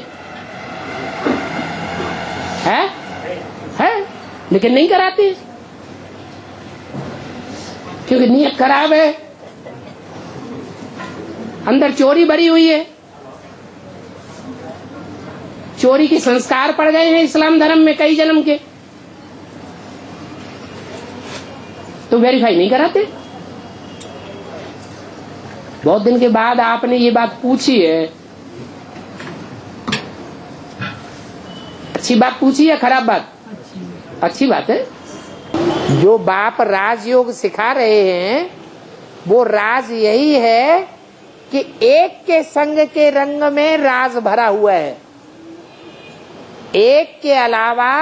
है? लेकिन नहीं कराते क्योंकि नीयत खराब है, अंदर चोरी भरी हुई है, चोरी के संस्कार पड़ गए हैं इस्लाम धर्म में कई जन्म के, तो वेरीफाई नहीं कराते। बहुत दिन के बाद आपने ये बात पूछी है, अच्छी बात पूछी या खराब बात? अच्छी बात है। जो बाप राजयोग सिखा रहे हैं वो राज यही है कि एक के संग के रंग में राज भरा हुआ है। एक के अलावा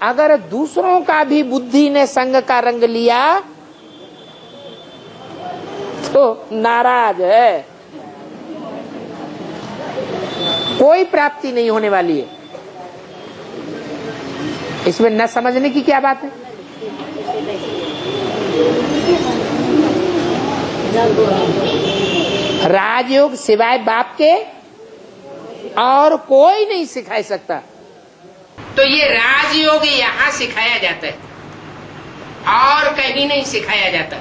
अगर दूसरों का भी बुद्धि ने संग का रंग लिया तो नाराज है, कोई प्राप्ति नहीं होने वाली है। इसमें न समझने की क्या बात है। राजयोग सिवाय बाप के और कोई नहीं सिखा सकता। तो ये राजयोग यहाँ सिखाया जाता है और कहीं नहीं सिखाया जाता।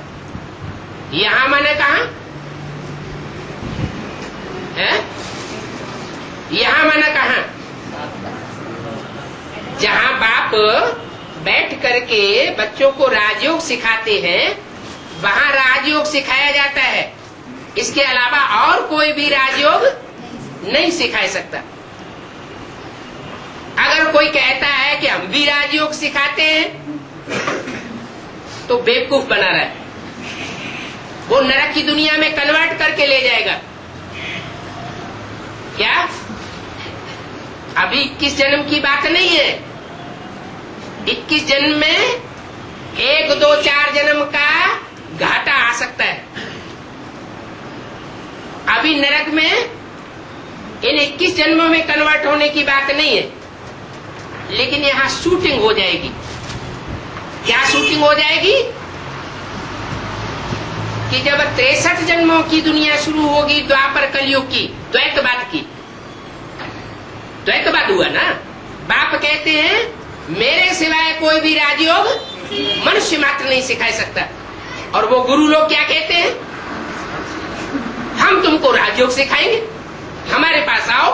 यहाँ मैंने कहा है, यहाँ मैंने कहा जहाँ बाप बैठ करके बच्चों को राजयोग सिखाते हैं वहाँ राजयोग सिखाया जाता है। इसके अलावा और कोई भी राजयोग नहीं सिखा सकता। अगर कोई कहता है कि हम भी राजयोग सिखाते हैं तो बेवकूफ बना रहा है, वो नरक की दुनिया में कन्वर्ट करके ले जाएगा। क्या अभी 21 जन्म की बात नहीं है। 21 जन्म में 1, 2, 4 जन्म का घाटा आ सकता है। अभी नरक में इन 21 जन्मों में कन्वर्ट होने की बात नहीं है, लेकिन यहाँ शूटिंग हो जाएगी। क्या शूटिंग हो जाएगी कि जब 63 जन्मों की दुनिया शुरू होगी द्वापर कलयुग की, द्वैतवाद की, द्वैतवाद हुआ ना। बाप कहते हैं मेरे सिवाय कोई भी राजयोग मनुष्य मात्र नहीं सिखा सकता। और वो गुरु लोग क्या कहते हैं, हम तुमको राजयोग सिखाएंगे, हमारे पास आओ।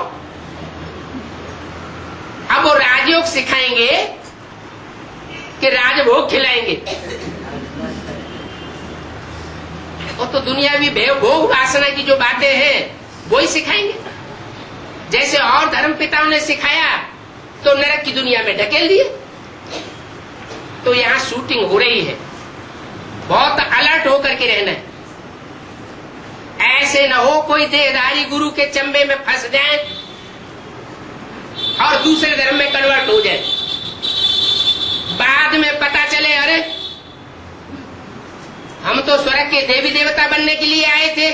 अब वो राजयोग सिखाएंगे कि राजभोग खिलाएंगे। वो तो दुनियावी भोग वासना की जो बातें हैं वही सिखाएंगे। जैसे और धर्म पिताओं ने सिखाया तो नरक की दुनिया में ढकेल दिए। तो यहाँ शूटिंग हो रही है, बहुत अलर्ट होकर के रहना है। ऐसे न हो कोई देहधारी गुरु के चंबे में फंस जाए और दूसरे धर्म में कन्वर्ट हो जाए। बाद में पता चले अरे हम तो स्वर्ग के देवी देवता बनने के लिए आए थे,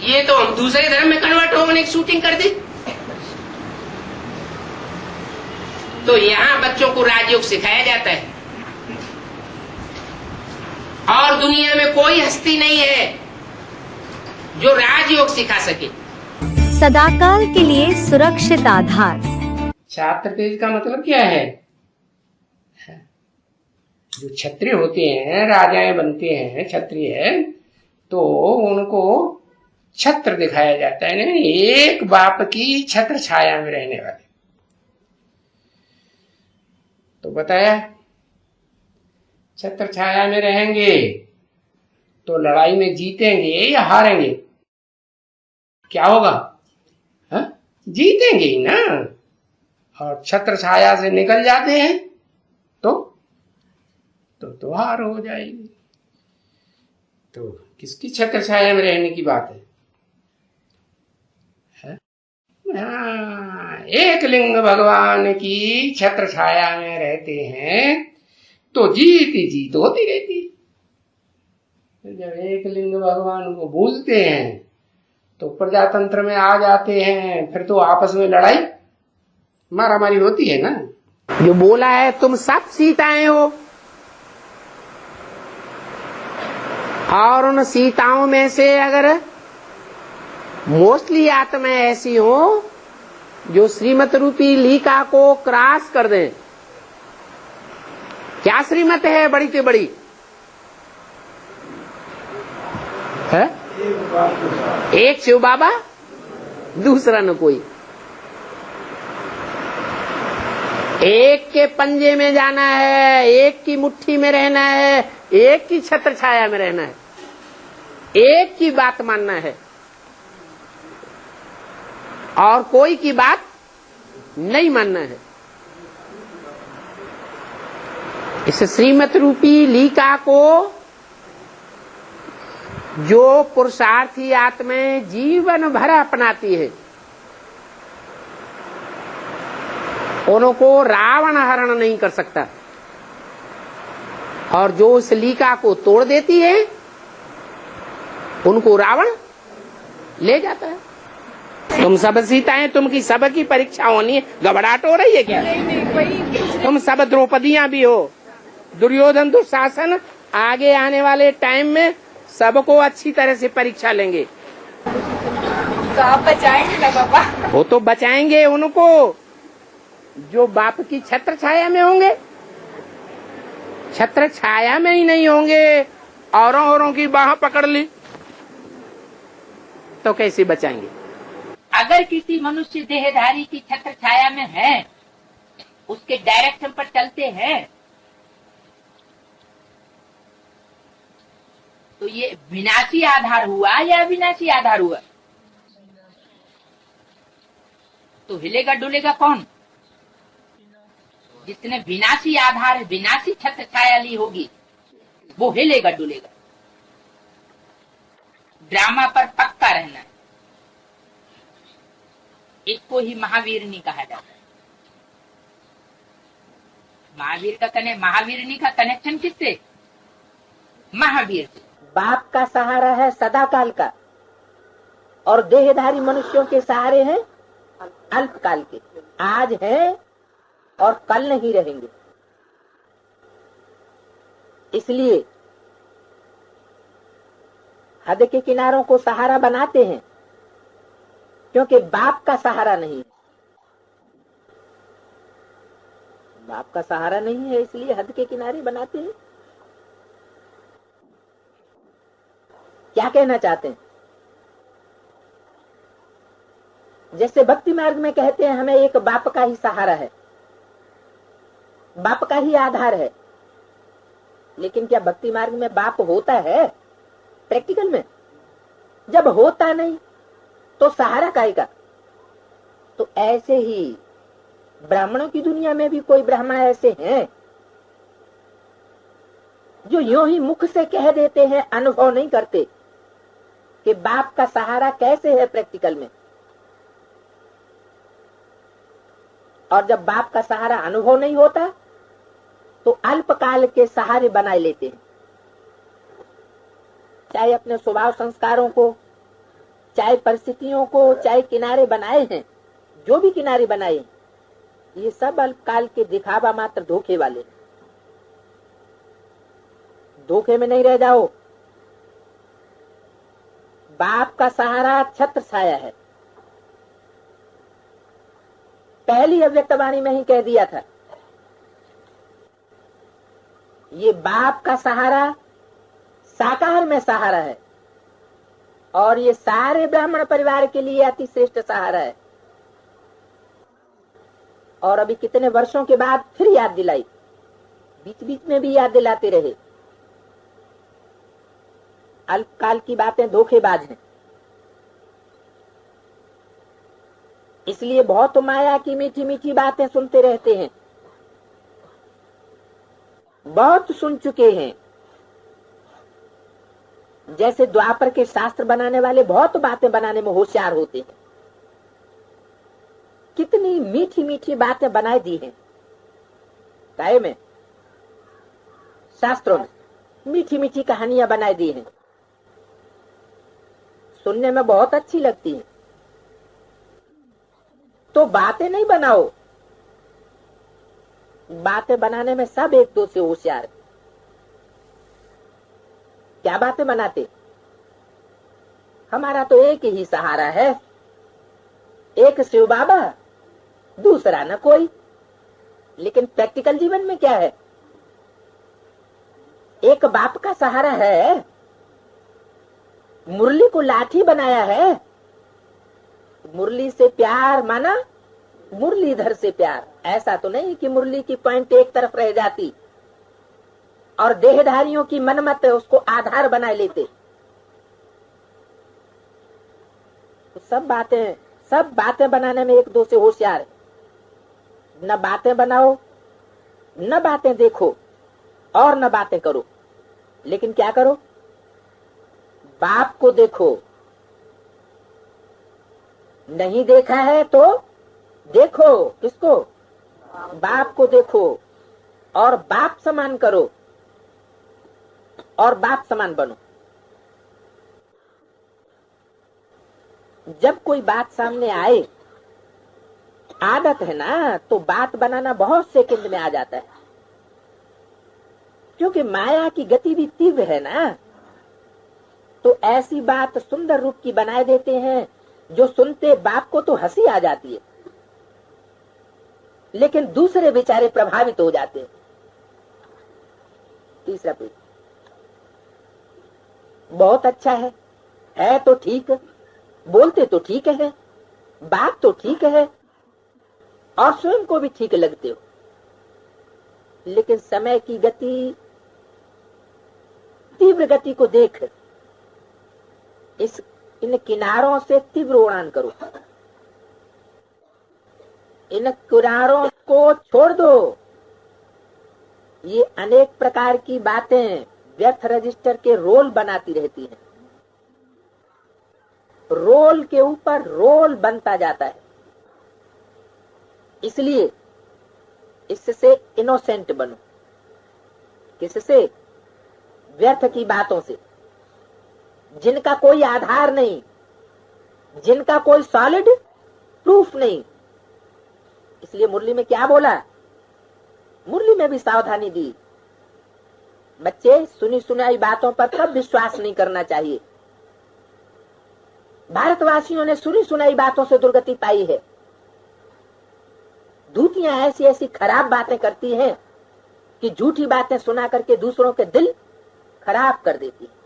ये तो हम दूसरे धर्म में कन्वर्ट होने की शूटिंग कर दी। तो यहाँ बच्चों को राजयोग सिखाया जाता है और दुनिया में कोई हस्ती नहीं है जो राजयोग सिखा सके। सदाकाल के लिए सुरक्षित आधार। छात्र तेज का मतलब क्या है? जो क्षत्रिय होते हैं, राजाएं बनते हैं क्षत्रिय, तो उनको छत्र दिखाया जाता है ना, एक बाप की छत्र छाया में रहने वाले। तो बताया छत्र छाया में रहेंगे तो लड़ाई में जीतेंगे या हारेंगे? क्या होगा? हा? जीतेंगे ही ना। और छत्र छाया से निकल जाते हैं तो हार हो जाएगी। तो किसकी छत्र छाया में रहने की बात है? एक लिंग भगवान की छत्र छाया में रहते हैं तो जीत होती रहती है। जब एक लिंग भगवान को भूलते हैं तो प्रजातंत्र में आ जाते हैं, फिर तो आपस में लड़ाई मारामारी होती है ना। जो बोला है तुम सब सीताएं हो, और उन सीताओं में से अगर मोस्टली आत्माएं ऐसी हो जो श्रीमत रूपी लीका को क्रॉस कर दें। क्या श्रीमत है बड़ी से बड़ी? है एक शिव बाबा, दूसरा न कोई। एक के पंजे में जाना है, एक की मुट्ठी में रहना है, एक की छत्र छाया में रहना है, एक की बात मानना है और कोई की बात नहीं मानना है। इस श्रीमत रूपी लीका को जो पुरुषार्थी आत्माएं जीवन भर अपनाती है, उनको रावण हरण नहीं कर सकता, और जो उस लीका को तोड़ देती है उनको रावण ले जाता है। तुम सब सीताएं, तुम की सब की परीक्षा होनी है, घबराहट हो रही है क्या? तुम सब द्रौपदियां भी हो। दुर्योधन दुशासन आगे आने वाले टाइम में सबको अच्छी तरह से परीक्षा लेंगे। तो आप बचाएंगे ना पापा? वो तो बचाएंगे उनको जो बाप की छत्र छाया में होंगे। छत्र छाया में ही नहीं होंगे, औरों की बाह पकड़ ली तो कैसे बचाएंगे? अगर किसी मनुष्य देहधारी की छत्र छाया में है, उसके डायरेक्शन पर चलते हैं, तो ये विनाशी आधार हुआ या विनाशी आधार हुआ? तो हिलेगा डुलेगा कौन? जिसने विनाशी आधार, विनाशी छत्र छाया ली होगी, वो हिलेगा डुलेगा। ड्रामा पर पक्का रहना है। इसको ही महावीरनी कहा जाता है। महावीरनी का कनेक्शन किससे? महावीर से। बाप का सहारा है सदाकाल का, और देहधारी मनुष्यों के सहारे हैं अल्पकाल के। आज है और कल नहीं रहेंगे। इसलिए हद के किनारों को सहारा बनाते हैं, क्योंकि बाप का सहारा नहीं है। बाप का सहारा नहीं है, इसलिए हद के किनारे बनाते हैं। क्या कहना चाहते हैं? जैसे भक्ति मार्ग में कहते हैं हमें एक बाप का ही सहारा है, बाप का ही आधार है। लेकिन क्या भक्ति मार्ग में बाप होता है प्रैक्टिकल में? जब होता नहीं तो सहारा काहे का? तो ऐसे ही ब्राह्मणों की दुनिया में भी कोई ब्राह्मण ऐसे हैं जो यूं ही मुख से कह देते हैं, अनुभव नहीं करते कि बाप का सहारा कैसे है प्रैक्टिकल में। और जब बाप का सहारा अनुभव नहीं होता तो अल्पकाल के सहारे बनाए लेते हैं। चाहे अपने स्वभाव संस्कारों को, चाहे परिस्थितियों को, चाहे किनारे बनाए हैं, जो भी किनारे बनाए, ये सब अल्पकाल के दिखावा मात्र धोखे वाले। धोखे में नहीं रह जाओ। बाप का सहारा छत्र छाया है, पहली अव्यक्तवाणी में ही कह दिया था, ये बाप का सहारा साकार में सहारा है और ये सारे ब्राह्मण परिवार के लिए अति श्रेष्ठ सहारा है। और अभी कितने वर्षों के बाद फिर याद दिलाई, बीच बीच में भी याद दिलाते रहे। अल्पकाल की बातें धोखेबाज हैं, इसलिए बहुत माया की मीठी मीठी बातें सुनते रहते हैं, बहुत सुन चुके हैं। जैसे द्वापर के शास्त्र बनाने वाले बहुत बातें बनाने में होशियार होते हैं, कितनी मीठी मीठी बातें बनाई दी हैं काय में, शास्त्रों में मीठी मीठी कहानियां बनाई दी हैं, सुनने में बहुत अच्छी लगती हैं। तो बातें नहीं बनाओ, बातें बनाने में सब एक दो से होशियार। क्या बातें बनाते? हमारा तो एक ही सहारा है, एक शिव बाबा, दूसरा न कोई। लेकिन प्रैक्टिकल जीवन में क्या है? एक बाप का सहारा है, मुरली को लाठी बनाया है, मुरली से प्यार माना मुरलीधर से प्यार। ऐसा तो नहीं कि मुरली की पॉइंट एक तरफ रह जाती और देहधारियों की मनमत उसको आधार बना लेते। तो सब बातें बनाने में एक दो से होशियार। न बातें बनाओ, न बातें देखो और न बातें करो, लेकिन क्या करो? बाप को देखो। नहीं देखा है तो देखो। किसको? बाप को देखो और बाप समान करो और बाप समान बनो। जब कोई बात सामने आए, आदत है ना, तो बात बनाना बहुत सेकंड में आ जाता है, क्योंकि माया की गति भी तीव्र है ना। तो ऐसी बात सुंदर रूप की बनाए देते हैं जो सुनते बाप को तो हंसी आ जाती है, लेकिन दूसरे बेचारे प्रभावित हो जाते हैं। तीसरा पेज बहुत अच्छा है तो ठीक, बोलते तो ठीक है, बात तो ठीक है और स्वयं को भी ठीक लगते हो, लेकिन समय की गति, तीव्र गति को देख इन किनारों से तीव्र उड़ान करो। इन किनारों को छोड़ दो। ये अनेक प्रकार की बातें व्यर्थ रजिस्टर के रोल बनाती रहती हैं। रोल के ऊपर रोल बनता जाता है। इसलिए इससे इनोसेंट बनो। किससे? व्यर्थ की बातों से, जिनका कोई आधार नहीं, जिनका कोई सॉलिड प्रूफ नहीं। इसलिए मुरली में क्या बोला? मुरली में भी सावधानी दी, बच्चे सुनी सुनाई बातों पर कब विश्वास नहीं करना चाहिए। भारतवासियों ने सुनी सुनाई बातों से दुर्गति पाई है। दूतियां ऐसी ऐसी खराब बातें करती हैं कि झूठी बातें सुना करके दूसरों के दिल खराब कर देती है।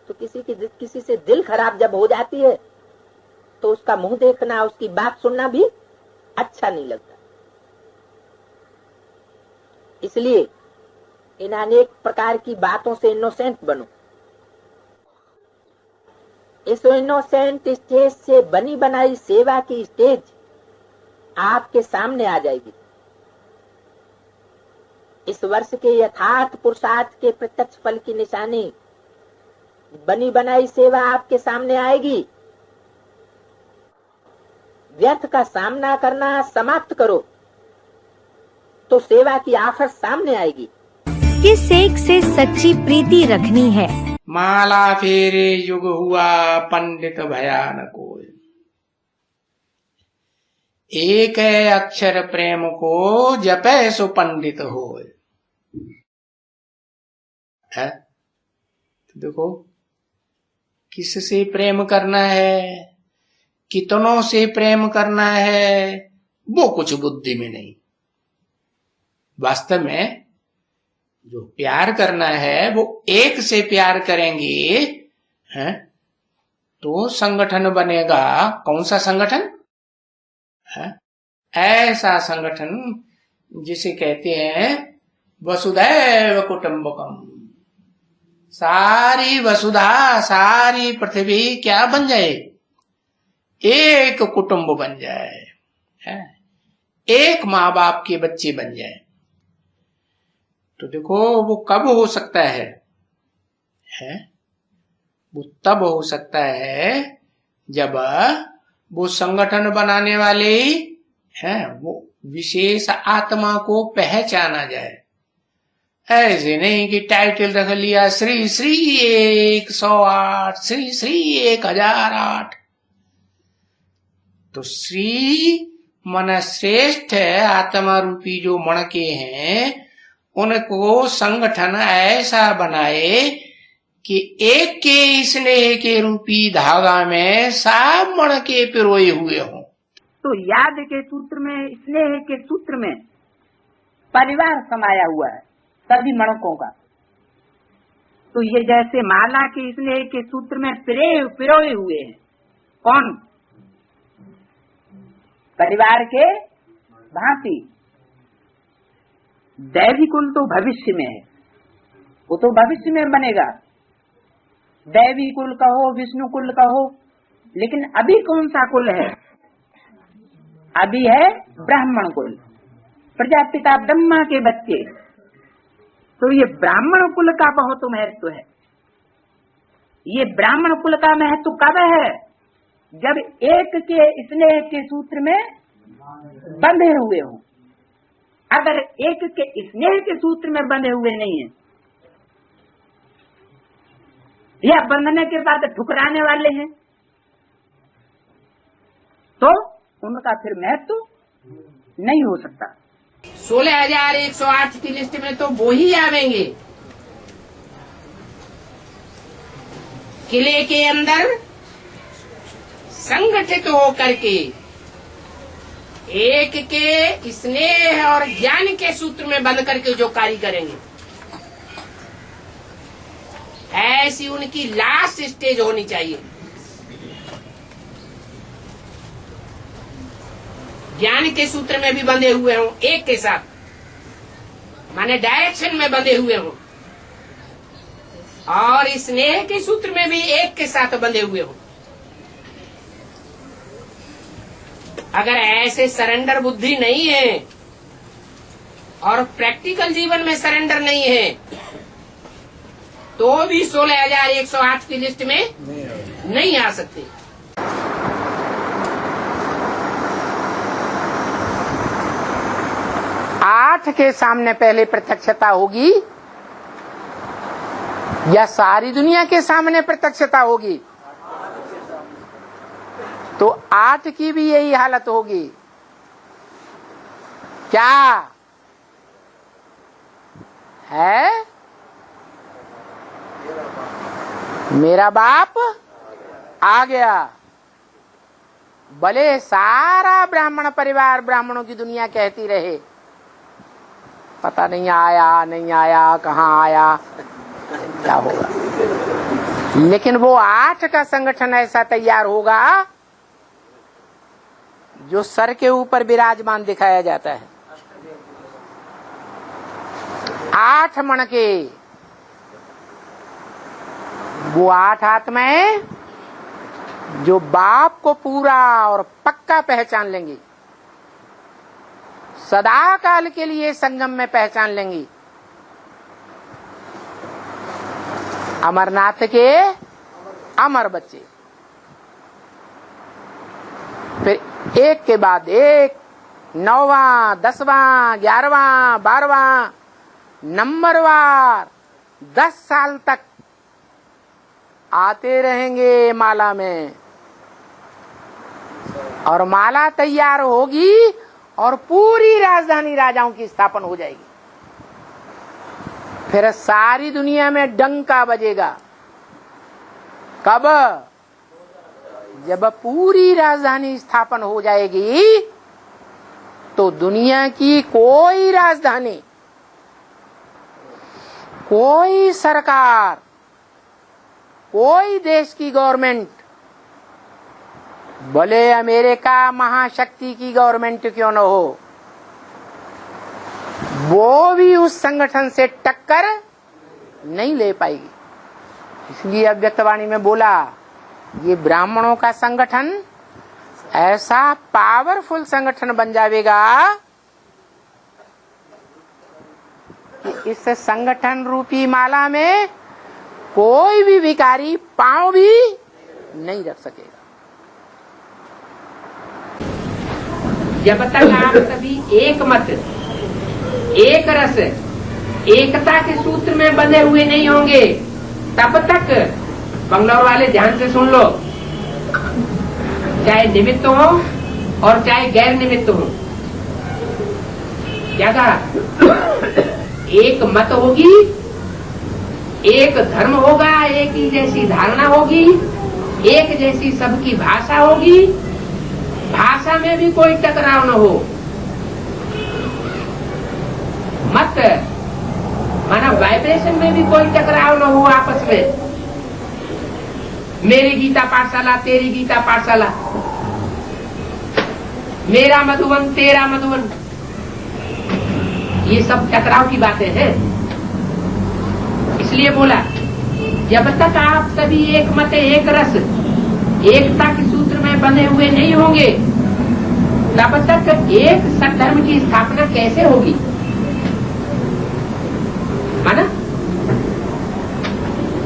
तो किसी से दिल खराब जब हो जाती है तो उसका मुंह देखना, उसकी बात सुनना भी अच्छा नहीं लगता। इसलिए इन अनेक प्रकार की बातों से इनोसेंट बनो। इस इनोसेंट स्टेज से बनी बनाई सेवा की स्टेज आपके सामने आ जाएगी। इस वर्ष के यथार्थ पुरुषार्थ के प्रत्यक्ष फल की निशानी बनी बनाई सेवा आपके सामने आएगी। व्यर्थ का सामना करना समाप्त करो तो सेवा की आफत सामने आएगी। किस एक से सच्ची प्रीति रखनी है? माला फेरे युग हुआ पंडित भया न कोई, एक है अक्षर प्रेम को जपै सो पंडित होय। है तो देखो, किससे प्रेम करना है, कितनों से प्रेम करना है, वो कुछ बुद्धि में नहीं। वास्तव में जो प्यार करना है वो एक से प्यार करेंगे, हैं, तो संगठन बनेगा। कौन सा संगठन है? ऐसा संगठन जिसे कहते हैं वसुधैव कुटुंबकम। सारी वसुधा, सारी पृथ्वी क्या बन जाए? एक कुटुंब बन जाए, है? एक माँ बाप के बच्चे बन जाए। तो देखो वो कब हो सकता है? वो तब हो सकता है जब वो संगठन बनाने वाले हैं वो विशेष आत्मा को पहचाना जाए। ऐसे नहीं कि टाइटल रख लिया श्री श्री 108, श्री श्री 1008। तो श्री मन श्रेष्ठ है, आत्मा रूपी जो मणके हैं उनको संगठन ऐसा बनाए कि एक के स्नेह के रूपी धागा में सब मणके पिरोए हुए हों। तो याद के सूत्र में, स्नेह के सूत्र में परिवार समाया हुआ है सभी मणकों का। तो ये जैसे माला के स्नेह के सूत्र में पिरोए हुए हैं। कौन? परिवार के भांति। दैवी कुल तो भविष्य में है, वो तो भविष्य में बनेगा। दैवी कुल कहो, विष्णु कुल कहो, लेकिन अभी कौन सा कुल है? अभी है ब्राह्मण कुल, प्रजापिता ब्रह्मा के बच्चे। तो ये ब्राह्मण कुल का बहुत महत्व है। ये ब्राह्मण कुल का महत्व कब है? जब एक के स्नेह के सूत्र में बंधे हुए हों। अगर एक के स्नेह के सूत्र में बंधे हुए नहीं है या बंधने के बाद ठुकराने वाले हैं तो उनका फिर महत्व नहीं हो सकता। 16,108 की लिस्ट में तो वो ही आवेंगे किले के अंदर संगठित होकर के एक के स्नेह और ज्ञान के सूत्र में बंध करके जो कार्य करेंगे, ऐसी उनकी लास्ट स्टेज होनी चाहिए। ज्ञान के सूत्र में भी बंधे हुए हों एक के साथ, माने डायरेक्शन में बंधे हुए हों, और स्नेह के सूत्र में भी एक के साथ बंधे हुए हों। अगर ऐसे सरेंडर बुद्धि नहीं है और प्रैक्टिकल जीवन में सरेंडर नहीं है तो भी 16,108 की लिस्ट में नहीं आ सकते। आठ के सामने पहले प्रत्यक्षता होगी या सारी दुनिया के सामने प्रत्यक्षता होगी? तो 8 की भी यही हालत होगी क्या है? मेरा बाप आ गया, भले सारा ब्राह्मण परिवार ब्राह्मणों की दुनिया कहती रहे पता नहीं आया नहीं आया, कहाँ आया, क्या होगा, लेकिन वो 8 का संगठन ऐसा तैयार होगा जो सर के ऊपर विराजमान दिखाया जाता है। 8 मणके, वो 8 आत्माएं जो बाप को पूरा और पक्का पहचान लेंगी, सदा काल के लिए संगम में पहचान लेंगी। अमरनाथ के अमर बच्चे, फिर एक के बाद एक, 9वां, 10वां, 11वां, 12वां नंबरवार 10 साल तक आते रहेंगे माला में, और माला तैयार होगी और पूरी राजधानी राजाओं की स्थापन हो जाएगी। फिर सारी दुनिया में डंका बजेगा। कब? जब पूरी राजधानी स्थापन हो जाएगी तो दुनिया की कोई राजधानी, कोई सरकार, कोई देश की गवर्नमेंट, भले अमेरिका महाशक्ति की गवर्नमेंट क्यों न हो, वो भी उस संगठन से टक्कर नहीं ले पाएगी। इसलिए अव्यक्तवाणी में बोला, ये ब्राह्मणों का संगठन ऐसा पावरफुल संगठन बन जाएगा कि इस संगठन रूपी माला में कोई भी भिखारी पांव भी नहीं रख सकेगा। जब तक आप सभी एक मत, एक रस, एकता के सूत्र में बंधे हुए नहीं होंगे, तब तक बंगलौर वाले ध्यान से सुन लो, चाहे निमित्त हो और चाहे गैर निमित्त हो, क्या कहा? एक मत होगी, एक धर्म होगा, एक ही जैसी धारणा होगी, एक जैसी सबकी भाषा होगी, भाषा में भी कोई टकराव न हो। मत माना वाइब्रेशन में भी कोई टकराव न हो आपस में। मेरी गीता पाठशाला, तेरी गीता पाठशाला, मेरा मधुबन, तेरा मधुबन, ये सब टकराव की बातें हैं। इसलिए बोला, जब तक आप सभी एक मत, एक रस, एकता के सूत्र में बंधे हुए नहीं होंगे, तब तक एक सद्धर्म की स्थापना कैसे होगी? माना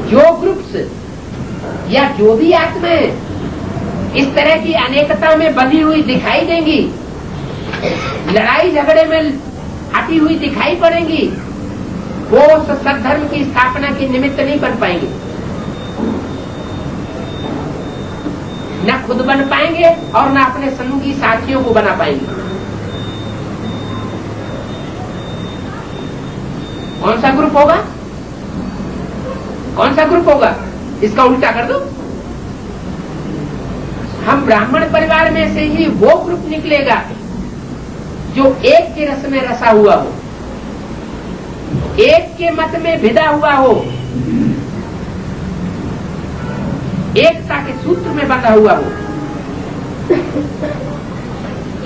जो ग्रुप्स या जो भी आत्माएं इस तरह की अनेकता में बंधी हुई दिखाई देंगी, लड़ाई झगड़े में हटी हुई दिखाई पड़ेंगी, वो सद्धर्म की स्थापना के निमित्त नहीं बन पाएंगे, न खुद बन पाएंगे और न अपने संगी साथियों को बना पाएंगे। कौन सा ग्रुप होगा? कौन सा ग्रुप होगा? इसका उल्टा कर दो। हम ब्राह्मण परिवार में से ही वो ग्रुप निकलेगा जो एक के रस में रसा हुआ हो, एक के मत में भिदा हुआ हो, एकता के सूत्र में बंधा हुआ हो,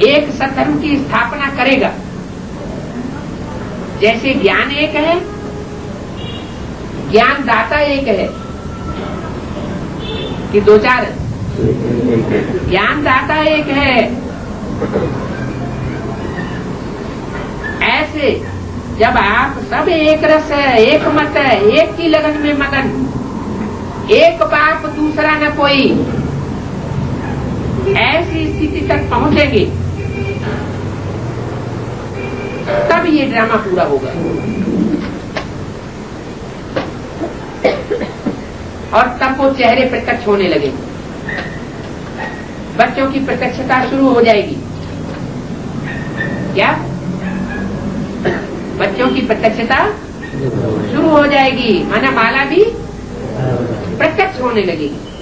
एक सद्धर्म की स्थापना करेगा। जैसे ज्ञान एक है, ज्ञान दाता एक है कि दो चार, ज्ञान दाता एक है। ऐसे जब आप सब एक रस है, एक मत है, एक की लगन में मगन, एक बाप दूसरा न कोई, ऐसी स्थिति तक पहुंचेंगे, तब ये ड्रामा पूरा होगा। और तब वो चेहरे प्रत्यक्ष होने लगेंगे, बच्चों की प्रत्यक्षता शुरू हो जाएगी। क्या? बच्चों की प्रत्यक्षता शुरू हो जाएगी, माना माला भी प्रत्यक्ष होने लगेगी।